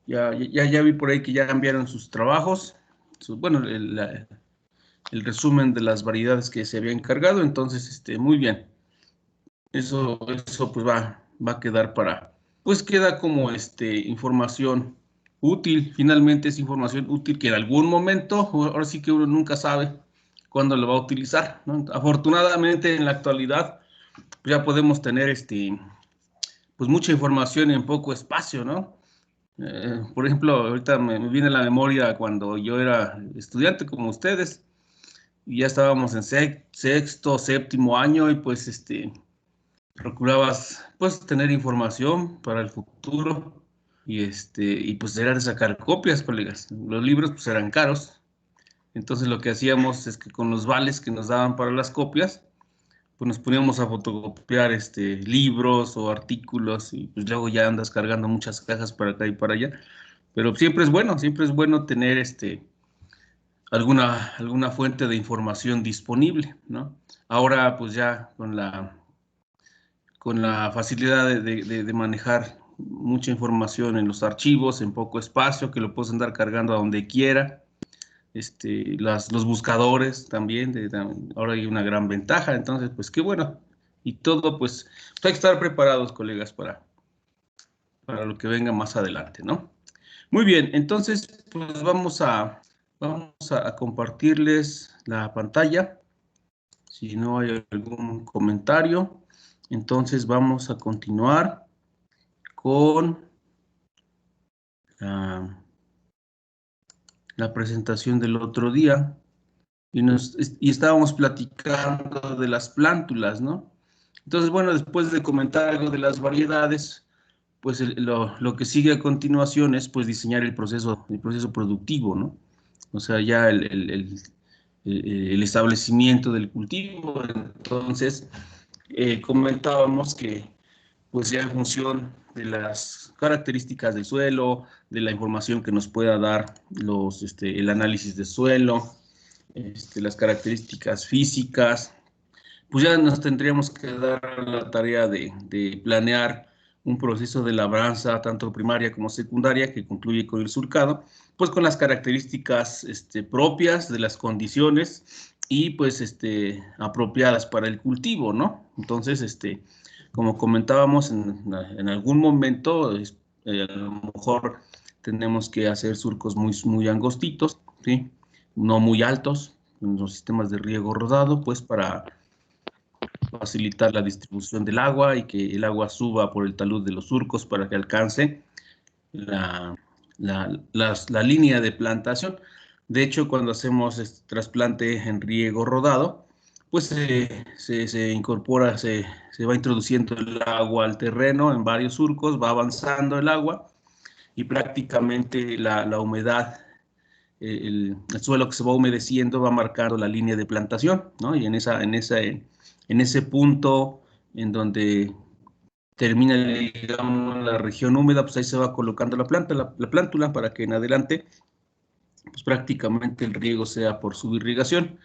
Ya vi por ahí que ya enviaron sus trabajos, bueno, el resumen de las variedades que se había encargado, entonces, muy bien. Eso pues va a quedar pues queda como información útil, finalmente es información útil que en algún momento, ahora sí que uno nunca sabe cuándo lo va a utilizar, ¿no? Afortunadamente en la actualidad pues, ya podemos tener pues mucha información en poco espacio, ¿no? Por ejemplo, ahorita me viene a la memoria cuando yo era estudiante como ustedes, y ya estábamos en sexto, séptimo año, y pues procurabas pues tener información para el futuro, y pues era de sacar copias, colegas. Los libros pues eran caros, entonces lo que hacíamos es que con los vales que nos daban para las copias, pues nos poníamos a fotocopiar libros o artículos, y pues luego ya andas cargando muchas cajas para acá y para allá. Pero siempre es bueno tener alguna fuente de información disponible, ¿no? Ahora pues ya con la facilidad de manejar mucha información en los archivos, en poco espacio, que lo puedes andar cargando a donde quiera. Los buscadores también, ahora hay una gran ventaja, entonces, pues qué bueno. Y todo, pues, hay que estar preparados, colegas, para lo que venga más adelante, ¿no? Muy bien, entonces, pues vamos a compartirles la pantalla. Si no hay algún comentario, entonces vamos a continuar con la, la presentación del otro día. Y estábamos platicando de las plántulas, ¿no? Entonces, bueno, después de comentar algo de las variedades, pues lo que sigue a continuación es pues diseñar el proceso productivo, ¿no? O sea, ya el establecimiento del cultivo. Entonces, comentábamos que pues ya en función de las características del suelo, de la información que nos pueda dar el análisis de suelo, las características físicas, pues ya nos tendríamos que dar la tarea de planear un proceso de labranza, tanto primaria como secundaria, que concluye con el surcado, pues con las características propias de las condiciones y pues apropiadas para el cultivo, ¿no? Entonces, como comentábamos en algún momento, a lo mejor tenemos que hacer surcos muy angostitos, ¿sí? No muy altos, en los sistemas de riego rodado, pues para facilitar la distribución del agua y que el agua suba por el talud de los surcos para que alcance la línea de plantación. De hecho, cuando hacemos este trasplante en riego rodado, pues se incorpora, se va introduciendo el agua al terreno en varios surcos, va avanzando el agua y prácticamente la humedad, el suelo que se va humedeciendo va marcando la línea de plantación, ¿no? Y en ese punto en donde termina, digamos, la región húmeda, pues ahí se va colocando la plántula para que en adelante, pues prácticamente el riego sea por subirrigación.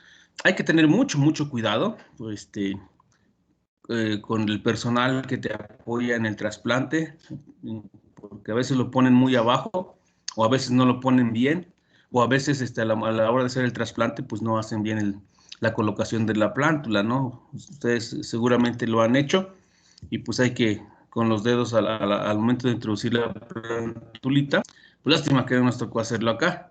Hay que tener mucho cuidado, pues, con el personal que te apoya en el trasplante, porque a veces lo ponen muy abajo, o a veces no lo ponen bien, o a veces a la hora de hacer el trasplante, pues no hacen bien la colocación de la plántula, ¿no? Ustedes seguramente lo han hecho, y pues hay que, con los dedos al momento de introducir la plantulita, pues lástima que no nos tocó hacerlo acá.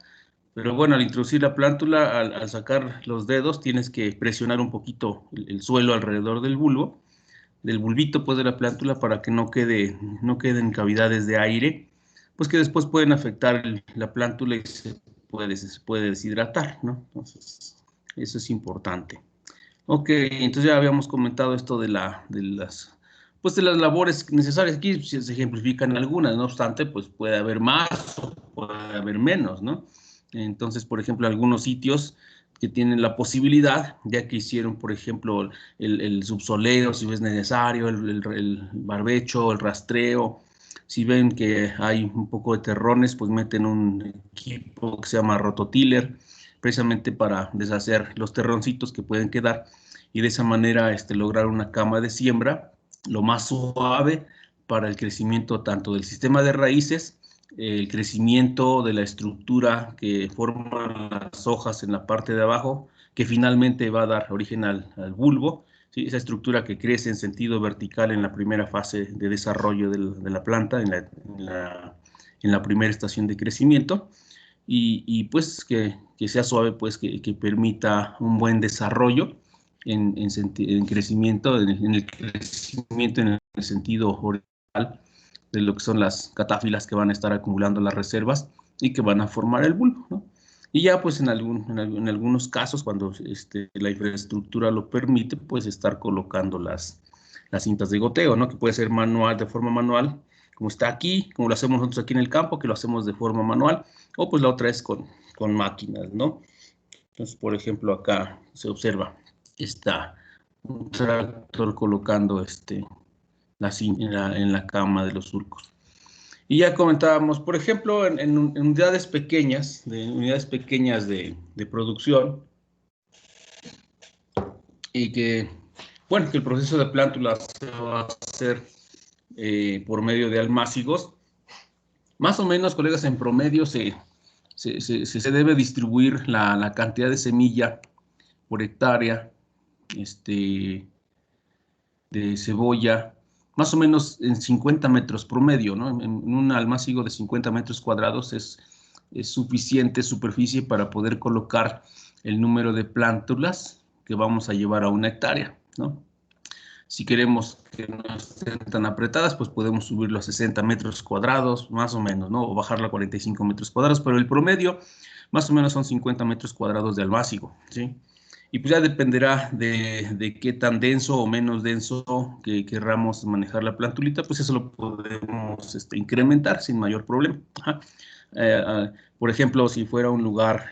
Pero bueno, al introducir la plántula, al sacar los dedos, tienes que presionar un poquito el suelo alrededor del bulbito pues de la plántula para que no queden cavidades de aire, pues que después pueden afectar la plántula y se puede deshidratar, ¿no? Entonces, eso es importante. Ok, entonces ya habíamos comentado esto de las labores necesarias. Aquí se ejemplifican algunas, no obstante, pues puede haber más o puede haber menos, ¿no? Entonces, por ejemplo, algunos sitios que tienen la posibilidad, ya que hicieron, por ejemplo, el subsoleo, si es necesario, el barbecho, el rastreo, si ven que hay un poco de terrones, pues meten un equipo que se llama rototiller, precisamente para deshacer los terroncitos que pueden quedar y de esa manera lograr una cama de siembra lo más suave para el crecimiento tanto del sistema de raíces el crecimiento de la estructura que forman las hojas en la parte de abajo, que finalmente va a dar origen al bulbo, ¿sí? Esa estructura que crece en sentido vertical en la primera fase de desarrollo de la planta, en la primera estación de crecimiento, y pues que sea suave, pues que permita un buen desarrollo en crecimiento, en el crecimiento en el sentido horizontal de lo que son las catáfilas que van a estar acumulando las reservas y que van a formar el bulbo, ¿no? Y ya pues en algunos casos, cuando la infraestructura lo permite, pues estar colocando las cintas de goteo, ¿no? Que puede ser manual, de forma manual, como está aquí, como lo hacemos nosotros aquí en el campo, que lo hacemos de forma manual, o pues la otra es con máquinas, ¿no? Entonces, por ejemplo, acá se observa, está un tractor colocando en la cama de los surcos. Y ya comentábamos, por ejemplo, en unidades pequeñas de producción, y que, bueno, que el proceso de plántula se va a hacer por medio de almácigos. Más o menos, colegas, en promedio se debe distribuir la cantidad de semilla por hectárea de cebolla, más o menos en 50 metros promedio, ¿no? En un almácigo de 50 metros cuadrados es suficiente superficie para poder colocar el número de plántulas que vamos a llevar a una hectárea, ¿no? Si queremos que no estén tan apretadas, pues podemos subirlo a 60 metros cuadrados, más o menos, ¿no? O bajarlo a 45 metros cuadrados, pero el promedio más o menos son 50 metros cuadrados de almácigo, ¿sí? Y pues ya dependerá de qué tan denso o menos denso que querramos manejar la plantulita, pues eso lo podemos incrementar sin mayor problema. Ajá. Por ejemplo, si fuera un lugar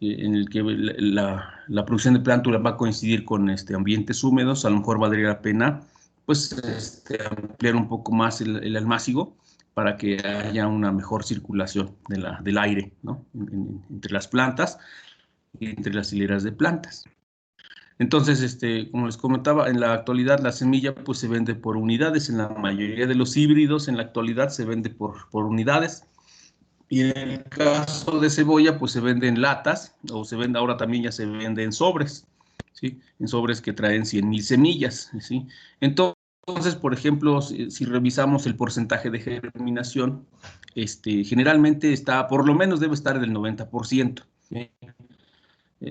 en el que la producción de plántula va a coincidir con ambientes húmedos, a lo mejor valdría la pena pues ampliar un poco más el almácigo para que haya una mejor circulación del aire, ¿no? Entre las plantas y entre las hileras de plantas. Entonces, como les comentaba, en la actualidad la semilla pues se vende por unidades, en la mayoría de los híbridos en la actualidad se vende por unidades. Y en el caso de cebolla, pues se vende en latas, o se vende ahora también ya se vende en sobres, ¿sí? En sobres que traen 100,000 semillas, ¿sí? Entonces, por ejemplo, si revisamos el porcentaje de germinación, generalmente está, por lo menos debe estar del 90%, ¿sí?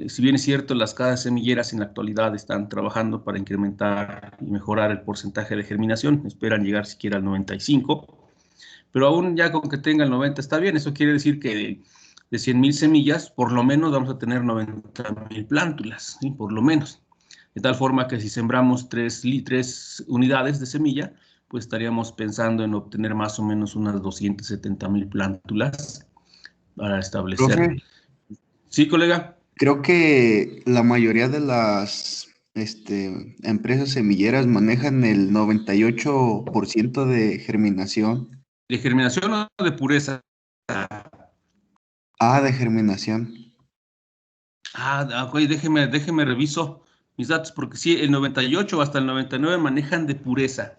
Si bien es cierto, las casas semilleras en la actualidad están trabajando para incrementar y mejorar el porcentaje de germinación, esperan llegar siquiera al 95%, pero aún ya con que tenga el 90 está bien. Eso quiere decir que de 100,000 semillas, por lo menos vamos a tener 90,000 plántulas, ¿sí? Por lo menos. De tal forma que si sembramos 3 unidades de semilla, pues estaríamos pensando en obtener más o menos unas 270,000 plántulas para establecer. Profe, ¿Sí, colega? creo que la mayoría de las empresas semilleras manejan el 98% de germinación. ¿De germinación o de pureza? Ah, de germinación. Ok, déjeme reviso mis datos, porque sí, el 98 hasta el 99 manejan de pureza.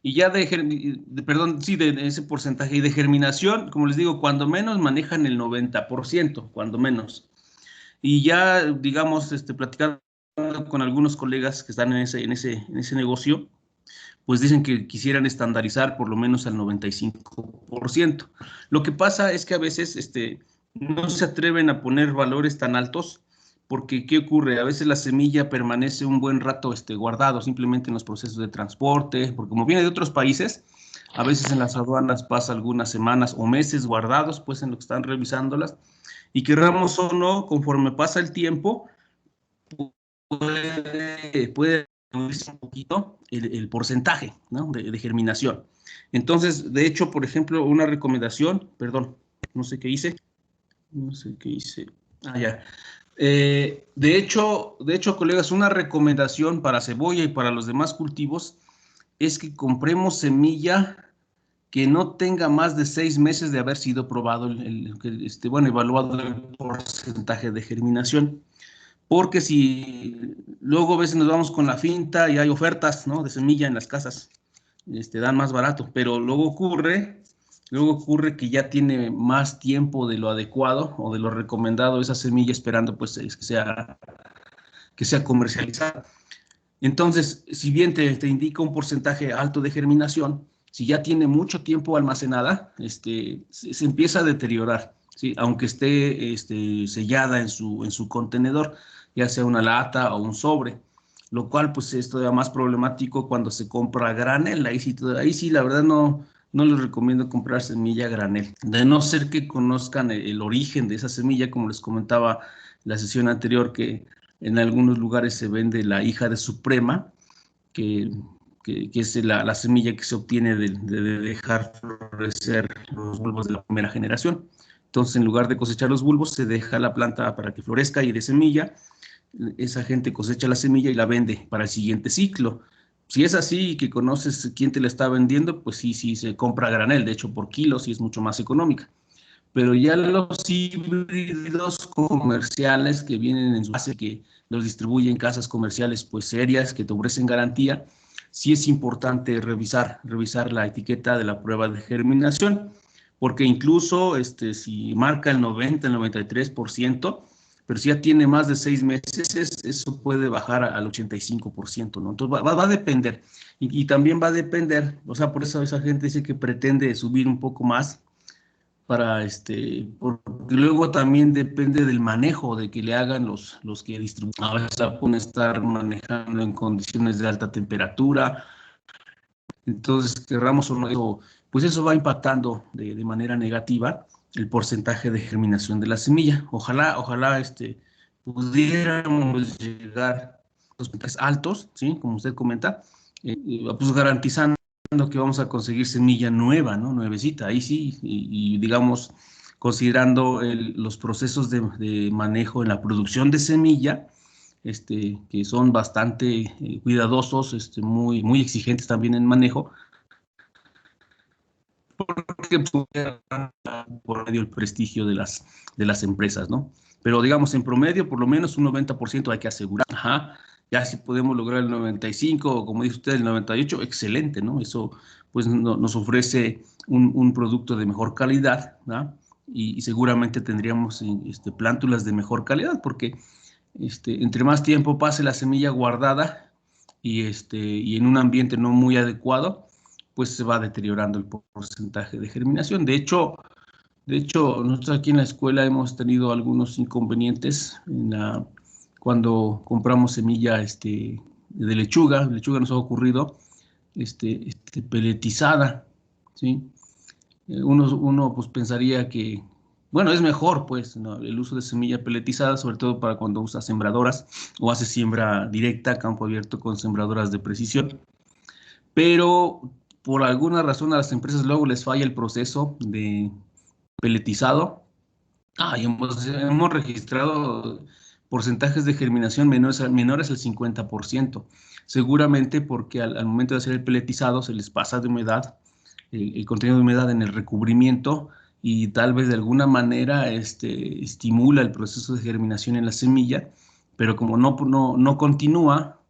Y ya perdón, sí, de ese porcentaje. Y de germinación, como les digo, cuando menos manejan el 90%, cuando menos. Y ya, digamos, platicando con algunos colegas que están en ese negocio, pues dicen que quisieran estandarizar por lo menos al 95%. Lo que pasa es que a veces no se atreven a poner valores tan altos porque, ¿qué ocurre? A veces la semilla permanece un buen rato guardado simplemente en los procesos de transporte, porque como viene de otros países, a veces en las aduanas pasa algunas semanas o meses guardados, pues en lo que están revisándolas, y querramos o no, conforme pasa el tiempo, puede reducirse un poquito el porcentaje, ¿no? de germinación. Entonces, de hecho, por ejemplo, una recomendación, perdón, no sé qué hice, ya. De hecho, colegas, una recomendación para cebolla y para los demás cultivos es que compremos semilla que no tenga más de 6 meses de haber sido probado, evaluado el porcentaje de germinación. Porque si luego a veces nos vamos con la finta y hay ofertas, ¿no? De semilla en las casas, dan más barato, pero luego ocurre Luego ocurre que ya tiene más tiempo de lo adecuado o de lo recomendado esa semilla esperando pues que sea comercializada. Entonces, si bien te indica un porcentaje alto de germinación, si ya tiene mucho tiempo almacenada, se empieza a deteriorar, ¿sí? Aunque esté sellada en su contenedor, ya sea una lata o un sobre, lo cual pues es todavía más problemático cuando se compra a granel. Ahí sí, la verdad no les recomiendo comprar semilla a granel, de no ser que conozcan el origen de esa semilla, como les comentaba la sesión anterior, que en algunos lugares se vende la hija de Suprema, que, que es la semilla que se obtiene de dejar florecer los bulbos de la primera generación. Entonces, en lugar de cosechar los bulbos, se deja la planta para que florezca y de semilla. Esa gente cosecha la semilla y la vende para el siguiente ciclo. Si es así y que conoces quién te la está vendiendo, pues sí, sí, se compra a granel, de hecho por kilos y es mucho más económica. Pero ya los híbridos comerciales que vienen en su base, que los distribuyen casas comerciales pues serias, que te ofrecen garantía, sí es importante revisar la etiqueta de la prueba de germinación, porque incluso si marca el 90, el 93%, pero si ya tiene más de 6 meses, eso puede bajar al 85%, ¿no? Entonces va a depender. Y también va a depender, o sea, por eso esa gente dice que pretende subir un poco más porque luego también depende del manejo de que le hagan los que distribuyen. A veces la pueden estar manejando en condiciones de alta temperatura, entonces querramos o no, pues eso va impactando de manera negativa el porcentaje de germinación de la semilla. Ojalá pudiéramos llegar a los porcentajes altos, ¿sí? Como usted comenta, pues garantizando que vamos a conseguir semilla nueva, ¿no? Nuevecita, ahí sí, y digamos, considerando los procesos de manejo en la producción de semilla, que son bastante cuidadosos, muy exigentes también en manejo, porque por medio del prestigio de las empresas, ¿no? Pero digamos, en promedio, por lo menos un 90% hay que asegurar. Ajá. Ya si podemos lograr el 95, o como dice usted, el 98, excelente, ¿no? Eso pues nos ofrece un producto de mejor calidad, ¿no? Y seguramente tendríamos plántulas de mejor calidad, porque entre más tiempo pase la semilla guardada y en un ambiente no muy adecuado, pues se va deteriorando el porcentaje de germinación. De hecho, nosotros aquí en la escuela hemos tenido algunos inconvenientes cuando compramos semilla de lechuga. Lechuga nos ha ocurrido peletizada, ¿sí? Uno pues pensaría que, bueno, es mejor pues, ¿no? El uso de semilla peletizada, sobre todo para cuando usa sembradoras o hace siembra directa, campo abierto con sembradoras de precisión, pero por alguna razón a las empresas luego les falla el proceso de peletizado. Y hemos registrado porcentajes de germinación menores al 50%, seguramente porque al momento de hacer el peletizado se les pasa de humedad, el contenido de humedad en el recubrimiento y tal vez de alguna manera estimula el proceso de germinación en la semilla, pero como no continúa,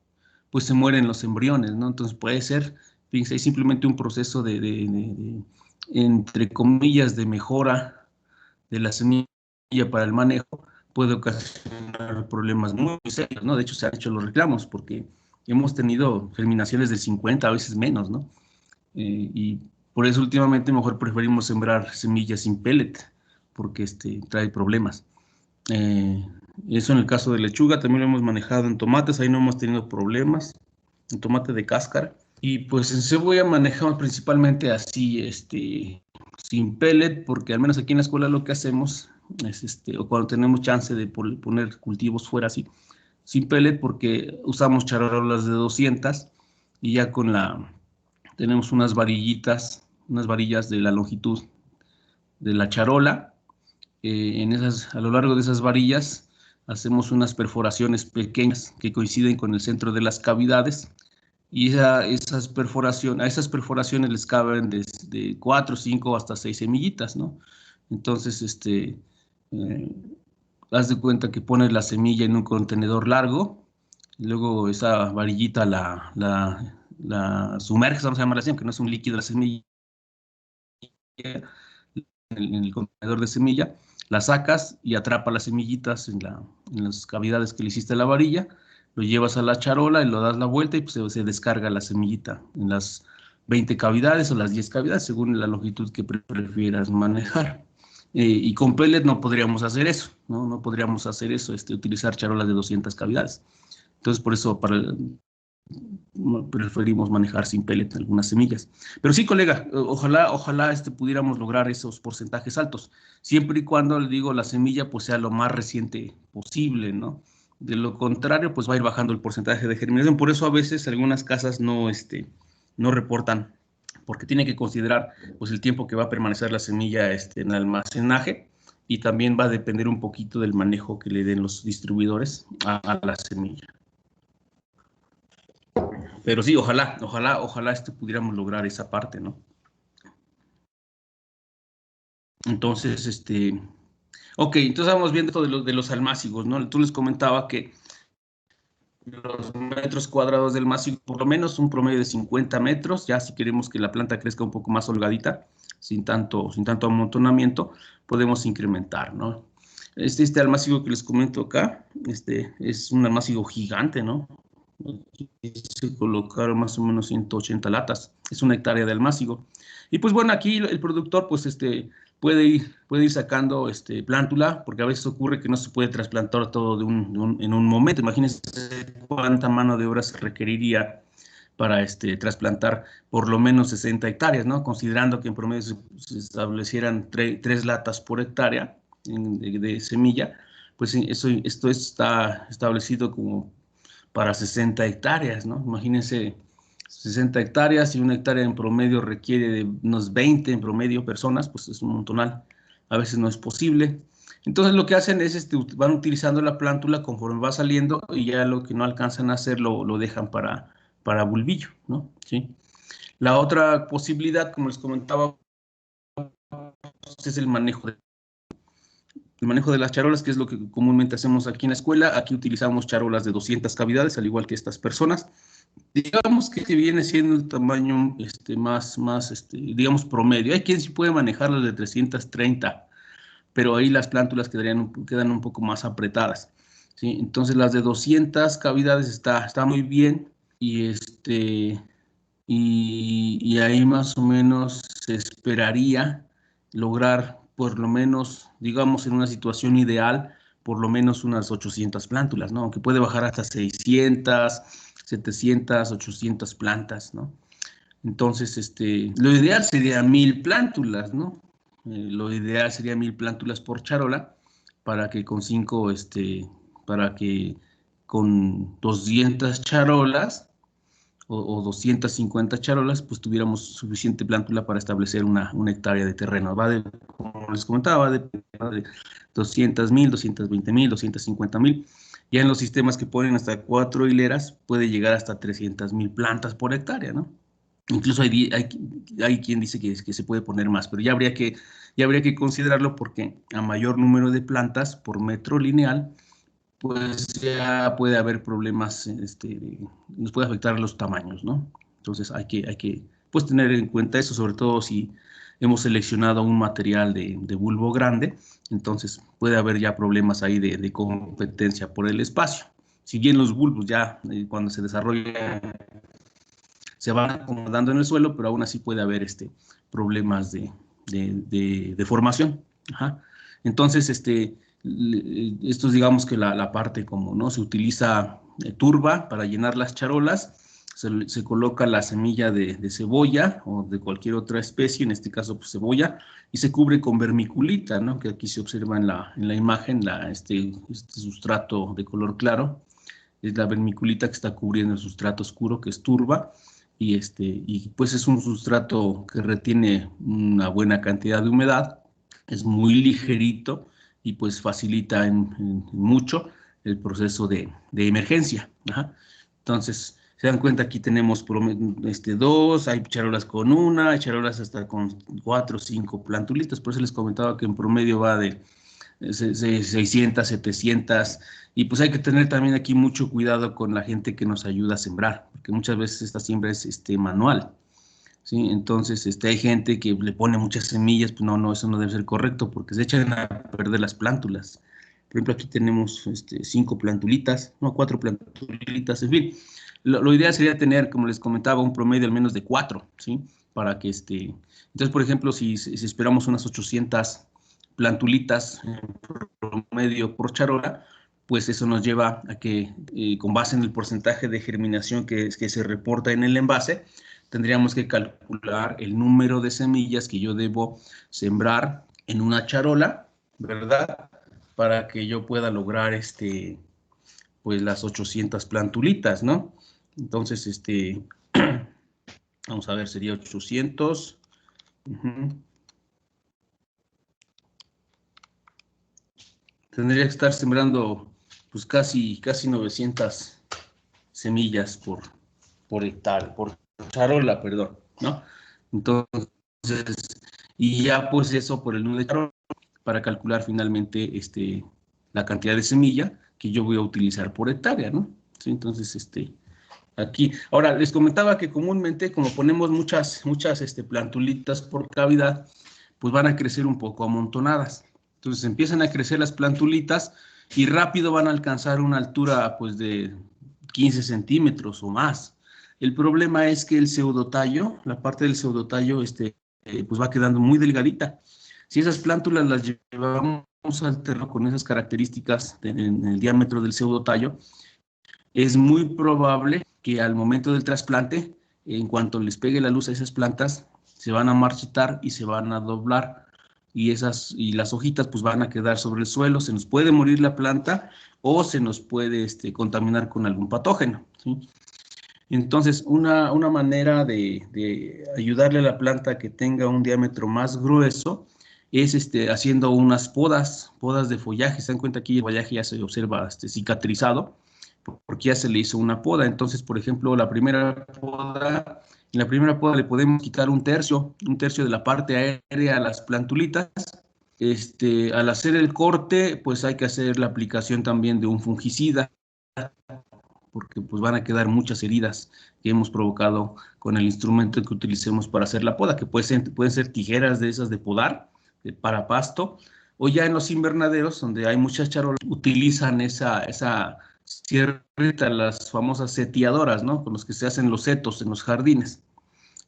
pues se mueren los embriones, ¿no? Entonces puede ser, fíjense, simplemente un proceso entre comillas, de mejora de la semilla para el manejo, puede ocasionar problemas muy serios, ¿no? De hecho, se han hecho los reclamos porque hemos tenido germinaciones de 50, a veces menos, ¿no? Y por eso últimamente mejor preferimos sembrar semillas sin pellet, porque trae problemas. Eh, Eso en el caso de lechuga, también lo hemos manejado en tomates, ahí no hemos tenido problemas, en tomate de cáscara. Y pues en cebolla manejamos principalmente así, sin pellet, porque al menos aquí en la escuela lo que hacemos es, o cuando tenemos chance de poner cultivos fuera así, sin pellet, porque usamos charolas de 200 y ya tenemos unas varillas de la longitud de la charola. A lo largo de esas varillas hacemos unas perforaciones pequeñas que coinciden con el centro de las cavidades y a esas perforaciones les caben desde 4, 5 hasta 6 semillitas, ¿no? Entonces, eh, haz de cuenta que pones la semilla en un contenedor largo, y luego esa varillita la sumerges, vamos a llamarla así, aunque no es un líquido la semilla, en el contenedor de semilla, la sacas y atrapa las semillitas en las cavidades que le hiciste a la varilla, lo llevas a la charola y lo das la vuelta y pues, se descarga la semillita en las 20 cavidades o las 10 cavidades, según la longitud que prefieras manejar. Y con pellet no podríamos hacer eso, ¿no? No podríamos hacer eso, utilizar charolas de 200 cavidades. Entonces, por eso preferimos manejar sin pellet algunas semillas. Pero sí, colega, ojalá pudiéramos lograr esos porcentajes altos, siempre y cuando, le digo, la semilla pues sea lo más reciente posible, ¿no? De lo contrario, pues va a ir bajando el porcentaje de germinación. Por eso a veces algunas casas no reportan, porque tienen que considerar pues el tiempo que va a permanecer la semilla en almacenaje, y también va a depender un poquito del manejo que le den los distribuidores a la semilla. Pero sí, ojalá pudiéramos lograr esa parte, ¿no? Entonces, ok, entonces vamos viendo esto de los almácigos, ¿no? Tú les comentaba que los metros cuadrados del almácigo, por lo menos un promedio de 50 metros, ya si queremos que la planta crezca un poco más holgadita, sin tanto amontonamiento, podemos incrementar, ¿no? Este almácigo que les comento acá, es un almácigo gigante, ¿no? Se colocaron más o menos 180 latas, es 1 hectárea de almácigo. Y pues bueno, aquí el productor pues puede ir sacando plántula, porque a veces ocurre que no se puede trasplantar todo en un momento. Imagínense cuánta mano de obra se requeriría para trasplantar por lo menos 60 hectáreas, ¿no? Considerando que en promedio se establecieran 3 latas por hectárea de semilla, pues esto está establecido como para 60 hectáreas, ¿no? Imagínense 60 hectáreas y 1 hectárea en promedio requiere de unos 20 en promedio personas, pues es un montonal. A veces no es posible. Entonces lo que hacen es, van utilizando la plántula conforme va saliendo, y ya lo que no alcanzan a hacer lo dejan para bulbillo, ¿no? ¿Sí? La otra posibilidad, como les comentaba, es el manejo de las charolas, que es lo que comúnmente hacemos aquí en la escuela. Aquí utilizamos charolas de 200 cavidades, al igual que estas personas. Digamos que viene siendo el tamaño digamos, promedio. Hay quien sí puede manejar las de 330, pero ahí las plántulas quedan un poco más apretadas, ¿sí? Entonces las de 200 cavidades está muy bien, y, y ahí más o menos se esperaría lograr, por lo menos, digamos, en una situación ideal, por lo menos unas 800 plántulas, ¿no? Aunque puede bajar hasta 600, 700, 800 plantas, ¿no? Entonces, lo ideal sería 1000 plántulas, ¿no? Lo ideal sería 1000 plántulas por charola, para que con para que con 200 charolas o 250 charolas, pues tuviéramos suficiente plántula para establecer una hectárea de terreno. Como les comentaba, va de 200,000, 220,000, 250,000. Ya en los sistemas que ponen hasta 4 hileras, puede llegar hasta 300,000 plantas por hectárea, ¿no? Incluso hay quien dice que se puede poner más, pero ya habría que considerarlo, porque a mayor número de plantas por metro lineal, pues ya puede haber problemas, nos puede afectar los tamaños, ¿no? Entonces hay que pues tener en cuenta eso, sobre todo si hemos seleccionado un material de bulbo grande. Entonces puede haber ya problemas ahí de competencia por el espacio. Si bien los bulbos ya cuando se desarrollan se van acomodando en el suelo, pero aún así puede haber problemas de formación. Ajá. Entonces, esto es, digamos, que la parte como, ¿no? Se utiliza turba para llenar las charolas, se coloca la semilla de cebolla o de cualquier otra especie, en este caso pues cebolla, y se cubre con vermiculita, ¿no? Que aquí se observa en la imagen, este sustrato de color claro, es la vermiculita que está cubriendo el sustrato oscuro, que es turba, y pues es un sustrato que retiene una buena cantidad de humedad, es muy ligerito, y pues facilita en mucho el proceso de emergencia. Ajá. Entonces, se dan cuenta, aquí tenemos dos, hay charolas con una, hay charolas hasta con 4 o 5 plantulitas. Por eso les comentaba que en promedio va de 600, 700, y pues hay que tener también aquí mucho cuidado con la gente que nos ayuda a sembrar, porque muchas veces esta siembra es manual. ¿sí? Entonces, hay gente que le pone muchas semillas, pues no, eso no debe ser correcto porque se echan a perder las plántulas. Por ejemplo, aquí tenemos 5 plantulitas, no, 4 plantulitas, en fin. Lo ideal sería tener, como les comentaba, un promedio al menos de 4, ¿sí? Para que Entonces, por ejemplo, si esperamos unas 800 plantulitas en promedio por charola, pues eso nos lleva a que, con base en el porcentaje de germinación que se reporta en el envase, tendríamos que calcular el número de semillas que yo debo sembrar en una charola, ¿verdad? Para que yo pueda lograr pues las 800 plantulitas, ¿no? Entonces, vamos a ver, sería 800. Tendría que estar sembrando pues casi 900 semillas por hectárea, por charola, perdón, ¿no? Entonces, y ya pues eso por el número de charola para calcular finalmente la cantidad de semilla que yo voy a utilizar por hectárea, ¿no? Sí, entonces, aquí. Ahora, les comentaba que comúnmente, como ponemos muchas plantulitas por cavidad, pues van a crecer un poco amontonadas. Entonces empiezan a crecer las plantulitas y rápido van a alcanzar una altura pues de 15 centímetros o más. El problema es que el pseudotallo, la parte del pseudotallo, pues va quedando muy delgadita. Si esas plántulas las llevamos al terreno con esas características en el diámetro del pseudotallo, es muy probable que al momento del trasplante, en cuanto les pegue la luz a esas plantas, se van a marchitar y se van a doblar y las hojitas pues van a quedar sobre el suelo, se nos puede morir la planta o se nos puede contaminar con algún patógeno, ¿sí? Entonces, una manera de ayudarle a la planta a que tenga un diámetro más grueso es haciendo unas podas de follaje. Se dan cuenta que el follaje ya se observa cicatrizado porque ya se le hizo una poda. Entonces, por ejemplo, en la primera poda le podemos quitar un tercio de la parte aérea a las plantulitas. Al hacer el corte, pues hay que hacer la aplicación también de un fungicida, porque pues van a quedar muchas heridas que hemos provocado con el instrumento que utilicemos para hacer la poda, que pueden ser tijeras de esas de podar, para pasto, o ya en los invernaderos, donde hay muchas charolas, utilizan esa sierrita, las famosas seteadoras, ¿no? Con los que se hacen los setos en los jardines.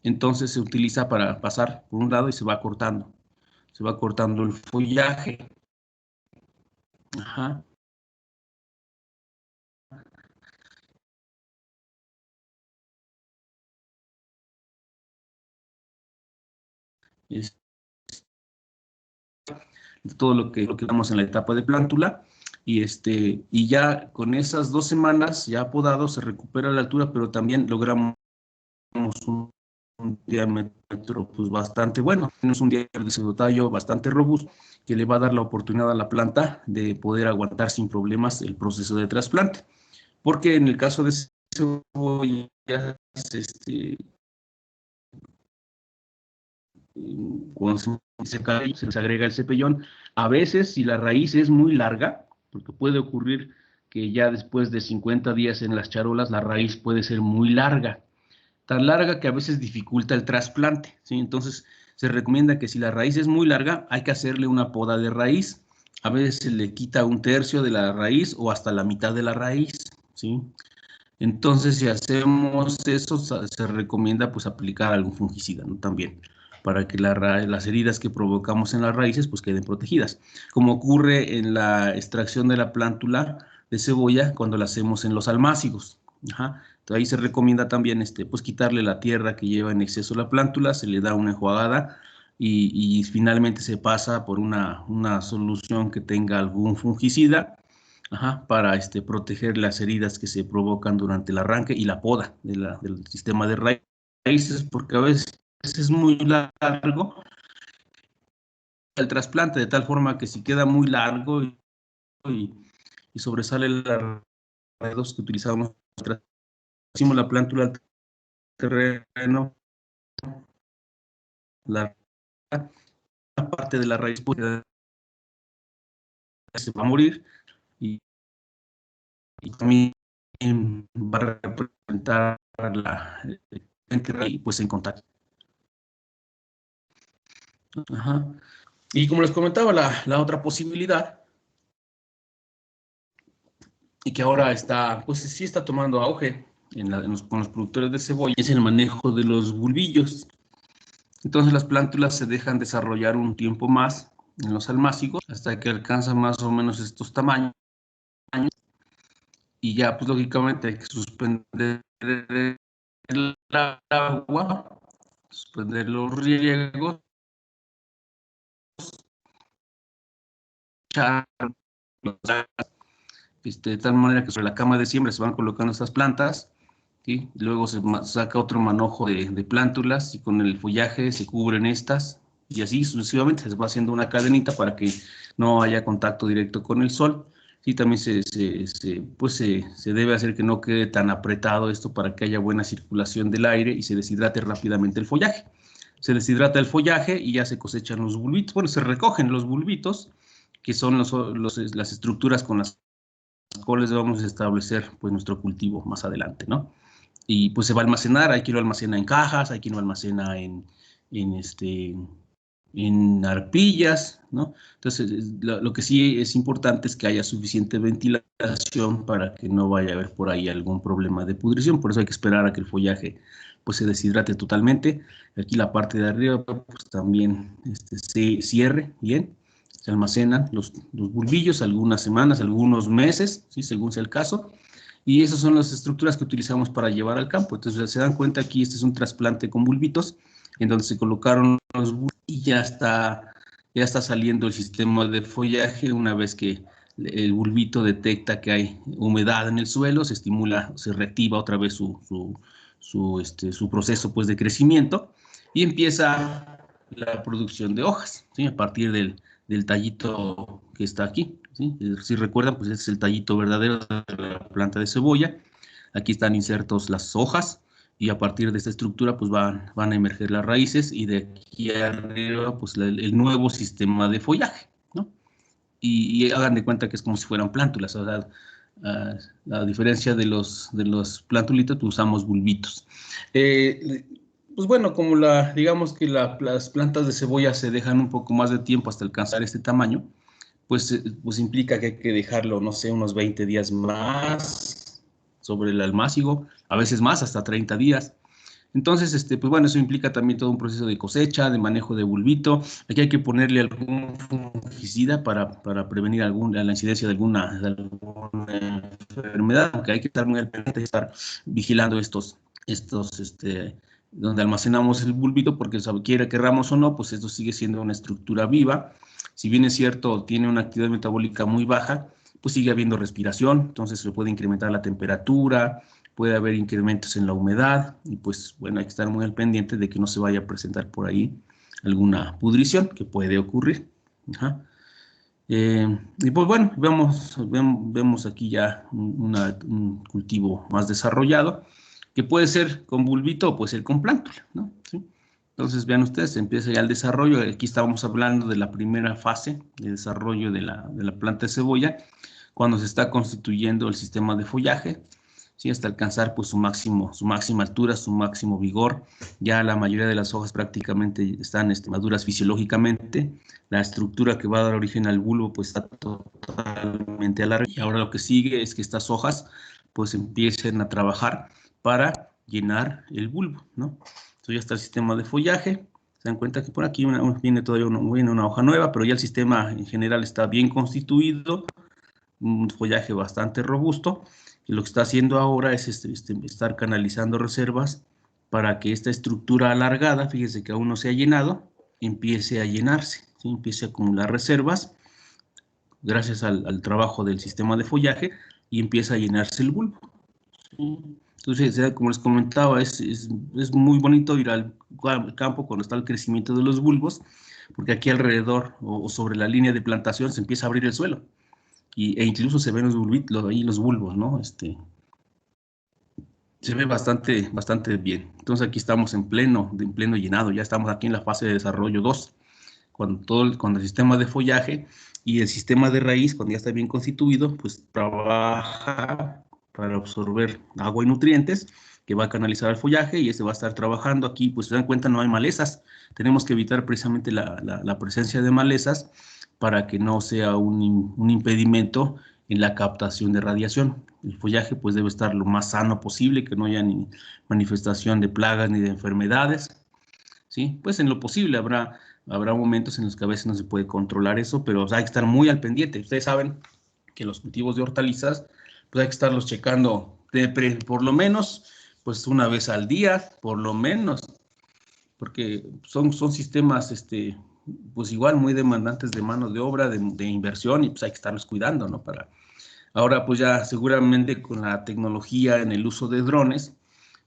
Entonces se utiliza para pasar por un lado y se va cortando el follaje. Ajá. Es todo lo que damos en la etapa de plántula. Y ya con esas 2 semanas ya podado se recupera la altura, pero también logramos un diámetro pues bastante bueno. Tenemos un diámetro de pseudotallo bastante robusto que le va a dar la oportunidad a la planta de poder aguantar sin problemas el proceso de trasplante. Porque en el caso de cebollas, cuando se cae, se les agrega el cepellón. A veces, si la raíz es muy larga, porque puede ocurrir que ya después de 50 días en las charolas, la raíz puede ser muy larga, tan larga que a veces dificulta el trasplante, ¿sí? Entonces, se recomienda que si la raíz es muy larga, hay que hacerle una poda de raíz. A veces se le quita un tercio de la raíz o hasta la mitad de la raíz, ¿sí? Entonces, si hacemos eso, se recomienda pues aplicar algún fungicida, ¿no? También, para que las heridas que provocamos en las raíces pues queden protegidas, como ocurre en la extracción de la plántula de cebolla cuando la hacemos en los almácigos. Ajá. Entonces, ahí se recomienda también pues quitarle la tierra que lleva en exceso la plántula, se le da una enjuagada y finalmente se pasa por una solución que tenga algún fungicida. Ajá, para proteger las heridas que se provocan durante el arranque y la poda del sistema de raíces, porque a veces es muy largo el trasplante, de tal forma que si queda muy largo y, y sobresale la redos que utilizamos, hicimos la plántula al terreno, la, la parte de la raíz se va a morir y, y también va a representar la, pues en contacto. Ajá. Y como les comentaba, la otra posibilidad, y que ahora está, pues sí está tomando auge con los productores de cebolla, es el manejo de los bulbillos. Entonces las plántulas se dejan desarrollar un tiempo más en los almácigos hasta que alcanzan más o menos estos tamaños y ya pues lógicamente hay que suspender el agua, suspender los riegos, echar de tal manera que sobre la cama de siembra se van colocando estas plantas, ¿sí? Luego se saca otro manojo de plántulas y con el follaje se cubren estas y así sucesivamente se va haciendo una cadenita para que no haya contacto directo con el sol. Sí, también pues se debe hacer que no quede tan apretado esto para que haya buena circulación del aire y se deshidrate rápidamente el follaje. Se deshidrata el follaje y ya se cosechan los bulbitos. Bueno, se recogen los bulbitos, que son las estructuras con las cuales vamos a establecer pues nuestro cultivo más adelante, ¿no? Y pues se va a almacenar, hay quien lo almacena en cajas, hay quien lo almacena en, este, en arpillas, ¿no? Entonces, lo que sí es importante es que haya suficiente ventilación para que no vaya a haber por ahí algún problema de pudrición, por eso hay que esperar a que el follaje pues se deshidrate totalmente. Aquí la parte de arriba pues también se cierre bien, se almacenan los bulbillos algunas semanas, algunos meses, ¿sí? Según sea el caso, y esas son las estructuras que utilizamos para llevar al campo. Entonces, se dan cuenta aquí, este es un trasplante con bulbitos, en donde se colocaron los bulbitos y ya está saliendo el sistema de follaje una vez que el bulbito detecta que hay humedad en el suelo, se estimula, se reactiva otra vez su proceso pues, de crecimiento y empieza la producción de hojas, ¿sí? A partir del tallito que está aquí, ¿sí? Si recuerdan, pues este es el tallito verdadero de la planta de cebolla. Aquí están insertos las hojas y a partir de esta estructura pues van a emerger las raíces y de aquí arriba pues el nuevo sistema de follaje, ¿no? Y hagan de cuenta que es como si fueran plántulas, o sea, a diferencia de los plantulitos, pues usamos bulbitos. Eh, pues bueno, como digamos que las plantas de cebolla se dejan un poco más de tiempo hasta alcanzar este tamaño, pues implica que hay que dejarlo, no sé, unos 20 días más sobre el almácigo, a veces más, hasta 30 días. Entonces, pues bueno, eso implica también todo un proceso de cosecha, de manejo de bulbito. Aquí hay que ponerle algún fungicida para prevenir la incidencia de alguna enfermedad, aunque hay que estar muy al pendiente y estar vigilando donde almacenamos el bulbito, porque quiera querramos o no, pues esto sigue siendo una estructura viva. Si bien es cierto, tiene una actividad metabólica muy baja, pues sigue habiendo respiración, entonces se puede incrementar la temperatura, puede haber incrementos en la humedad y pues bueno, hay que estar muy al pendiente de que no se vaya a presentar por ahí alguna pudrición que puede ocurrir. Ajá. Y pues bueno, vemos aquí ya un cultivo más desarrollado, que puede ser con bulbito o puede ser con plántula, ¿no? ¿Sí? Entonces vean ustedes, empieza ya el desarrollo. Aquí estábamos hablando de la primera fase de desarrollo de la planta de cebolla, cuando se está constituyendo el sistema de follaje, ¿sí? Hasta alcanzar pues su máxima altura, su máximo vigor. Ya la mayoría de las hojas prácticamente están maduras fisiológicamente. La estructura que va a dar origen al bulbo pues está totalmente alargada. Y ahora lo que sigue es que estas hojas pues empiecen a trabajar para llenar el bulbo, ¿no? Entonces ya está el sistema de follaje. Se dan cuenta que por aquí viene todavía una hoja nueva, pero ya el sistema en general está bien constituido, un follaje bastante robusto, y lo que está haciendo ahora es estar canalizando reservas para que esta estructura alargada, fíjese que aún no se ha llenado, empiece a llenarse, ¿sí? Empiece a acumular reservas gracias al trabajo del sistema de follaje y empieza a llenarse el bulbo, ¿sí? Entonces, como les comentaba, es muy bonito ir al campo cuando está el crecimiento de los bulbos, porque aquí alrededor o sobre la línea de plantación se empieza a abrir el suelo e incluso se ven ahí los bulbos, ¿no? Se ve bastante, bastante bien. Entonces aquí estamos en pleno llenado, ya estamos aquí en la fase de desarrollo 2, cuando el sistema de follaje y el sistema de raíz, cuando ya está bien constituido, pues trabaja para absorber agua y nutrientes que va a canalizar el follaje y este va a estar trabajando aquí. Pues se dan cuenta, no hay malezas. Tenemos que evitar precisamente la presencia de malezas para que no sea un impedimento en la captación de radiación. El follaje pues debe estar lo más sano posible, que no haya ni manifestación de plagas ni de enfermedades, ¿sí? Pues en lo posible habrá momentos en los que a veces no se puede controlar eso, pero hay que estar muy al pendiente. Ustedes saben que los cultivos de hortalizas, pues hay que estarlos checando por lo menos, pues una vez al día, por lo menos, porque son sistemas, pues igual muy demandantes de mano de obra, de inversión, y pues hay que estarlos cuidando, ¿no? Ahora, pues ya seguramente con la tecnología en el uso de drones,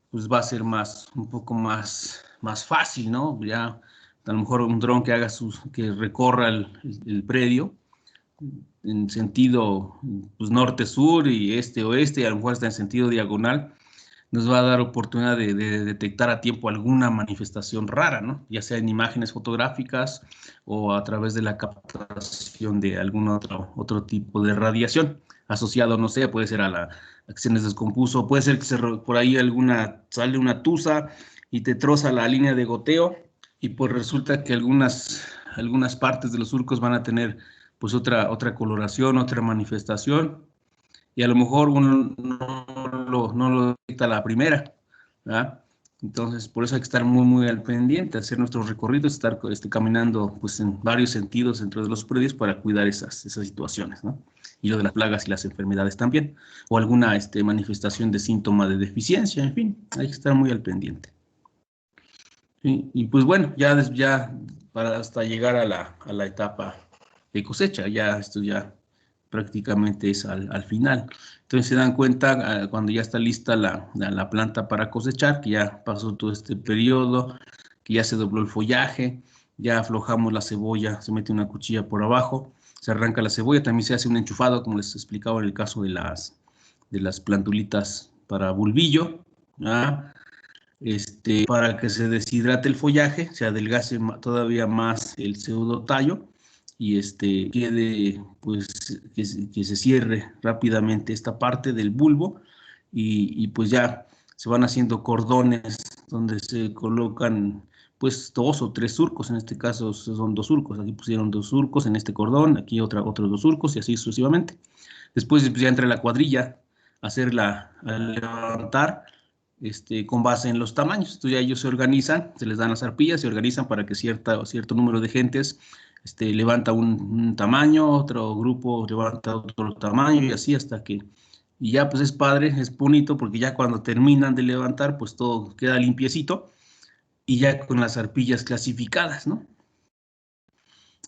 pues va a ser un poco más fácil, ¿no? Ya a lo mejor un dron que recorra el predio en sentido pues, norte-sur y este-oeste, y a lo mejor está en sentido diagonal, nos va a dar oportunidad de detectar a tiempo alguna manifestación rara, ¿no? Ya sea en imágenes fotográficas o a través de la captación de algún otro tipo de radiación asociado, no sé, puede ser a que se les descompuso, puede ser que por ahí sale una tusa y te troza la línea de goteo y pues resulta que algunas partes de los surcos van a tener pues otra coloración, otra manifestación, y a lo mejor uno no lo detecta a la primera, ¿verdad? Entonces, por eso hay que estar muy al pendiente, hacer nuestros recorridos, estar caminando pues, en varios sentidos dentro de los predios para cuidar esas situaciones, ¿no? Y lo de las plagas y las enfermedades también, o alguna manifestación de síntoma de deficiencia, en fin, hay que estar muy al pendiente. ¿Sí? Y pues bueno, ya para hasta llegar a la etapa de cosecha, esto ya prácticamente es al final. Entonces se dan cuenta cuando ya está lista la planta para cosechar, que ya pasó todo este periodo, que ya se dobló el follaje, ya aflojamos la cebolla, se mete una cuchilla por abajo, se arranca la cebolla, también se hace un enchufado, como les explicaba en el caso de las plantulitas para bulbillo, ¿ah? Para que se deshidrate el follaje, se adelgace todavía más el pseudotallo y quede, pues, que se cierre rápidamente esta parte del bulbo y pues ya se van haciendo cordones donde se colocan pues 2 o 3 surcos, en este caso son 2 surcos, aquí pusieron 2 surcos en este cordón, aquí otros 2 surcos y así sucesivamente. Después pues, ya entra la cuadrilla a levantar con base en los tamaños. Entonces ya ellos se organizan, se les dan las arpillas, se organizan para que cierto número de gentes levanta un tamaño, otro grupo levanta otro tamaño y así y ya pues es padre, es bonito porque ya cuando terminan de levantar pues todo queda limpiecito y ya con las arpillas clasificadas, ¿no?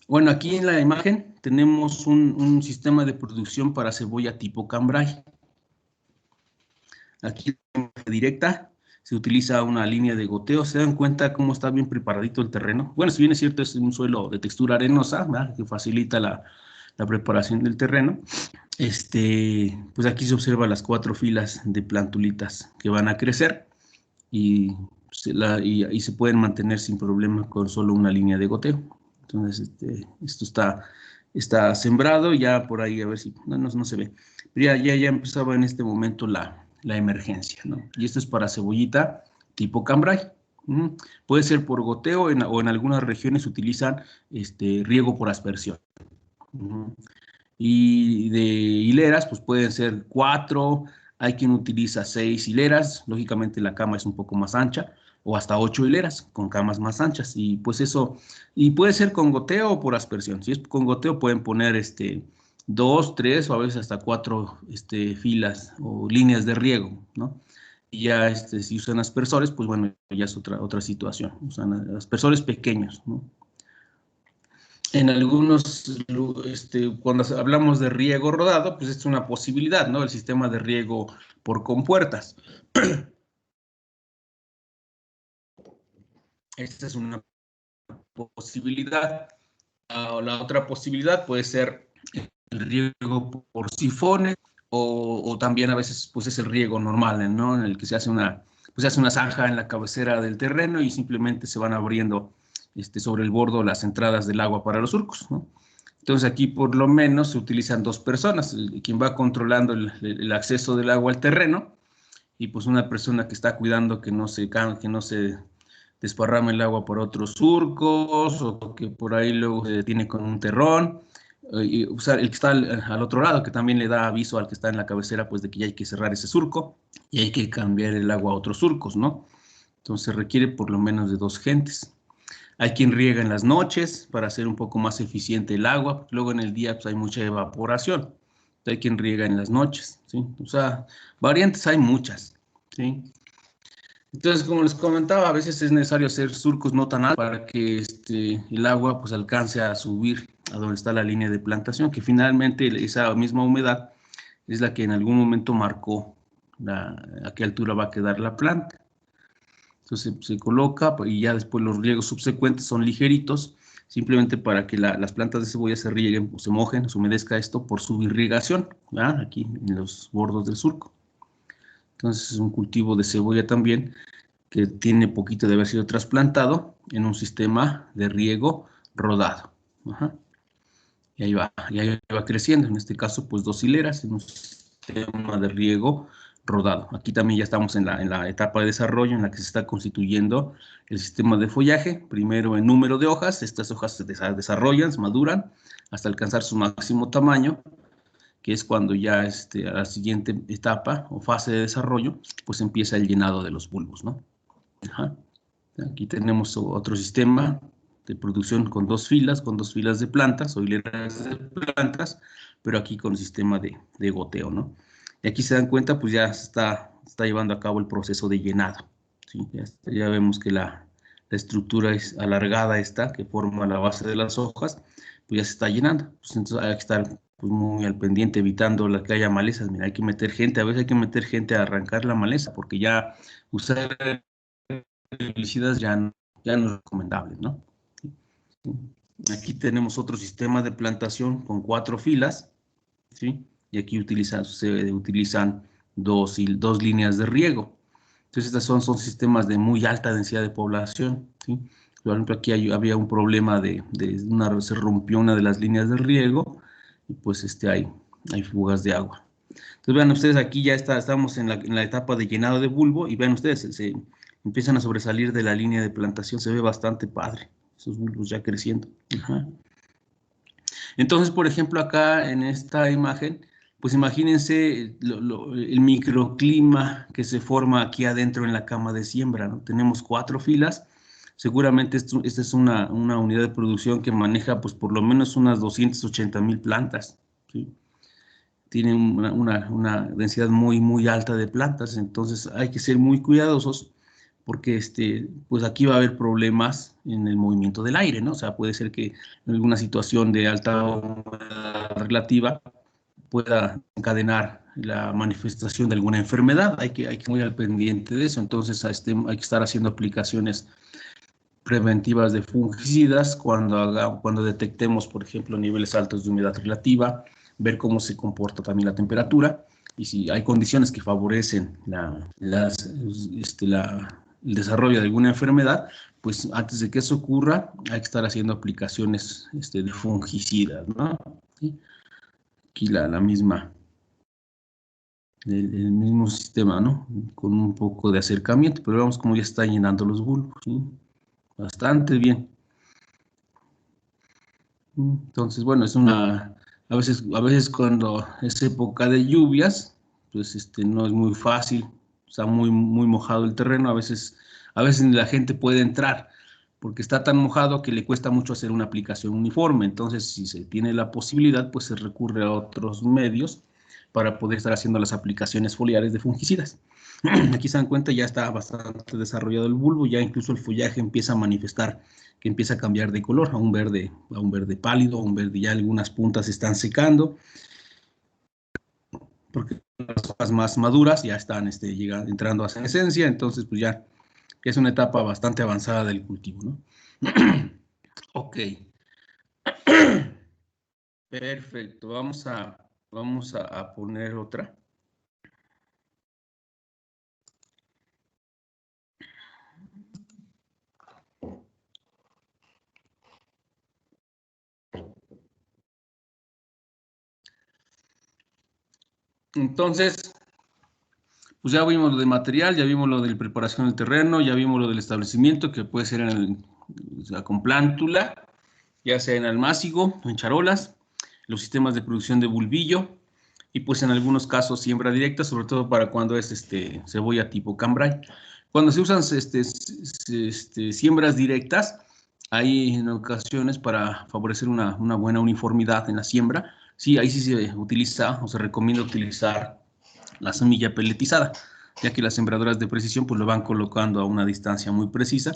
Bueno, aquí en la imagen tenemos un sistema de producción para cebolla tipo cambray. Aquí directa se utiliza una línea de goteo. ¿Se dan cuenta cómo está bien preparadito el terreno? Bueno, si bien es cierto, es un suelo de textura arenosa, ¿verdad? Que facilita la preparación del terreno. Pues aquí se observan las 4 filas de plantulitas que van a crecer y se pueden mantener sin problema con solo una línea de goteo. Entonces, esto está sembrado, ya por ahí, a ver si no se ve. Pero ya empezaba en este momento la emergencia, ¿no? Y esto es para cebollita tipo cambray. Puede ser por goteo o en algunas regiones utilizan riego por aspersión. Y de hileras, pues pueden ser 4, hay quien utiliza 6 hileras, lógicamente la cama es un poco más ancha, o hasta 8 hileras con camas más anchas, y pues eso, y puede ser con goteo o por aspersión. Si es con goteo pueden poner 2, 3 o a veces hasta 4 filas o líneas de riego, ¿no? Y ya si usan aspersores, pues bueno, ya es otra situación, usan aspersores pequeños, ¿no? En cuando hablamos de riego rodado, pues es una posibilidad, ¿no? El sistema de riego por compuertas. Esta es una posibilidad. La otra posibilidad puede ser el riego por sifones o también a veces pues es el riego normal, ¿no? En el que se hace una zanja en la cabecera del terreno y simplemente se van abriendo sobre el bordo las entradas del agua para los surcos, ¿no? Entonces aquí por lo menos se utilizan 2 personas, quien va controlando el acceso del agua al terreno y pues una persona que está cuidando que no se desparrame el agua por otros surcos o que por ahí luego se detiene con un terrón. Y usar el que está al otro lado, que también le da aviso al que está en la cabecera, pues de que ya hay que cerrar ese surco y hay que cambiar el agua a otros surcos, ¿no? Entonces requiere por lo menos de 2 gentes. Hay quien riega en las noches para hacer un poco más eficiente el agua, porque luego en el día pues, hay mucha evaporación. Hay quien riega en las noches, ¿sí? O sea, variantes hay muchas, ¿sí? Entonces, como les comentaba, a veces es necesario hacer surcos no tan altos para que el agua pues alcance a subir a donde está la línea de plantación, que finalmente esa misma humedad es la que en algún momento marcó a qué altura va a quedar la planta. Entonces se coloca y ya después los riegos subsecuentes son ligeritos, simplemente para que las plantas de cebolla se rieguen o se mojen, se humedezca esto por su irrigación, ¿verdad? Aquí en los bordos del surco. Entonces es un cultivo de cebolla también que tiene poquito de haber sido trasplantado en un sistema de riego rodado. Ajá. Y ahí va creciendo, en este caso pues 2 hileras en un sistema de riego rodado. Aquí también ya estamos en la etapa de desarrollo en la que se está constituyendo el sistema de follaje, primero en número de hojas, estas hojas se desarrollan, se maduran hasta alcanzar su máximo tamaño, que es cuando ya a la siguiente etapa o fase de desarrollo, pues empieza el llenado de los bulbos, ¿no? Ajá. Aquí tenemos otro sistema de producción con dos filas de plantas o hileras de plantas, pero aquí con sistema de goteo, ¿no? Y aquí se dan cuenta, pues ya está llevando a cabo el proceso de llenado, ¿sí? Ya vemos que la estructura es alargada esta, que forma la base de las hojas, pues ya se está llenando. Pues entonces hay que estar pues, muy al pendiente, evitando que haya malezas. Mira, hay que meter gente, a veces hay que meter gente a arrancar la maleza, porque ya usar herbicidas ya no es recomendable, ¿no? Aquí tenemos otro sistema de plantación con 4 filas, ¿sí? Y aquí se utilizan dos líneas de riego. Entonces, estos son sistemas de muy alta densidad de población, ¿sí? Por ejemplo, aquí había un problema se rompió una de las líneas de riego y pues hay fugas de agua. Entonces, vean ustedes, aquí ya estamos en la etapa de llenado de bulbo y vean ustedes, se empiezan a sobresalir de la línea de plantación, se ve bastante padre, esos bulbos ya creciendo. Ajá. Entonces, por ejemplo, acá en esta imagen, pues imagínense el microclima que se forma aquí adentro en la cama de siembra, ¿no? Tenemos 4 filas, seguramente esta es una unidad de producción que maneja pues por lo menos unas 280,000 plantas, ¿sí? Tienen una densidad muy, muy alta de plantas, entonces hay que ser muy cuidadosos porque pues aquí va a haber problemas en el movimiento del aire, ¿no? O sea, puede ser que en alguna situación de alta humedad relativa pueda encadenar la manifestación de alguna enfermedad, hay que estar muy al pendiente de eso, entonces hay que estar haciendo aplicaciones preventivas de fungicidas cuando detectemos, por ejemplo, niveles altos de humedad relativa, ver cómo se comporta también la temperatura y si hay condiciones que favorecen el desarrollo de alguna enfermedad, pues antes de que eso ocurra hay que estar haciendo aplicaciones de fungicidas, ¿no? ¿Sí? Aquí la misma, el mismo sistema, ¿no? Con un poco de acercamiento, pero vemos cómo ya está llenando los bulbos, ¿sí? Bastante bien. Entonces, bueno, a veces cuando es época de lluvias, pues no es muy fácil, está muy, muy mojado el terreno, a veces la gente puede entrar, porque está tan mojado que le cuesta mucho hacer una aplicación uniforme. Entonces, si se tiene la posibilidad, pues se recurre a otros medios para poder estar haciendo las aplicaciones foliares de fungicidas. Aquí se dan cuenta, ya está bastante desarrollado el bulbo, ya incluso el follaje empieza a manifestar que empieza a cambiar de color a un verde pálido, a un verde, ya algunas puntas se están secando, porque las hojas más maduras ya están entrando a senescencia, entonces pues ya es una etapa bastante avanzada del cultivo, ¿no? Ok, perfecto, vamos a poner otra. Entonces, Pues ya vimos lo de material, ya vimos lo de la preparación del terreno, ya vimos lo del establecimiento, que puede ser o sea, con plántula, ya sea en almácigo o en charolas, los sistemas de producción de bulbillo, y pues en algunos casos siembra directa, sobre todo para cuando es cebolla tipo cambray. Cuando se usan siembras directas, hay en ocasiones para favorecer una buena uniformidad en la siembra, sí, ahí sí se utiliza o se recomienda utilizar la semilla peletizada, ya que las sembradoras de precisión pues lo van colocando a una distancia muy precisa.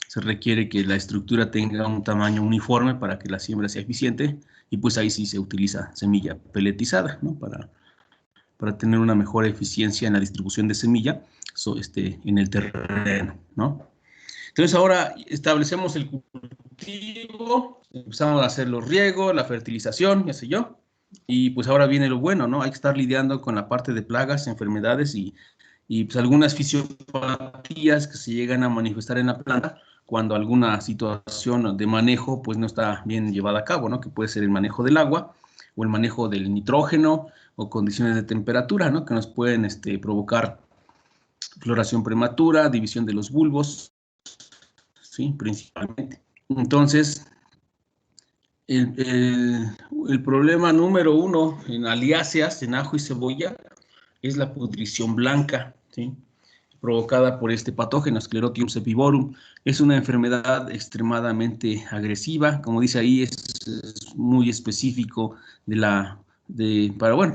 Se requiere que la estructura tenga un tamaño uniforme para que la siembra sea eficiente y pues ahí sí se utiliza semilla peletizada, ¿no? Para tener una mejor eficiencia en la distribución de semilla en el terreno, ¿no? Entonces ahora establecemos el cultivo, empezamos a hacer los riegos, la fertilización, qué sé yo, y pues ahora viene lo bueno, ¿no? Hay que estar lidiando con la parte de plagas, enfermedades y pues algunas fisiopatías que se llegan a manifestar en la planta cuando alguna situación de manejo pues no está bien llevada a cabo, ¿no? Que puede ser el manejo del agua o el manejo del nitrógeno o condiciones de temperatura, ¿no? Que nos pueden provocar floración prematura, división de los bulbos, ¿sí? Principalmente. Entonces, el, el, el problema número uno en aliáceas, en ajo y cebolla, es la pudrición blanca, ¿sí? Provocada por este patógeno, Sclerotium cepivorum. Es una enfermedad extremadamente agresiva, como dice ahí, es muy específico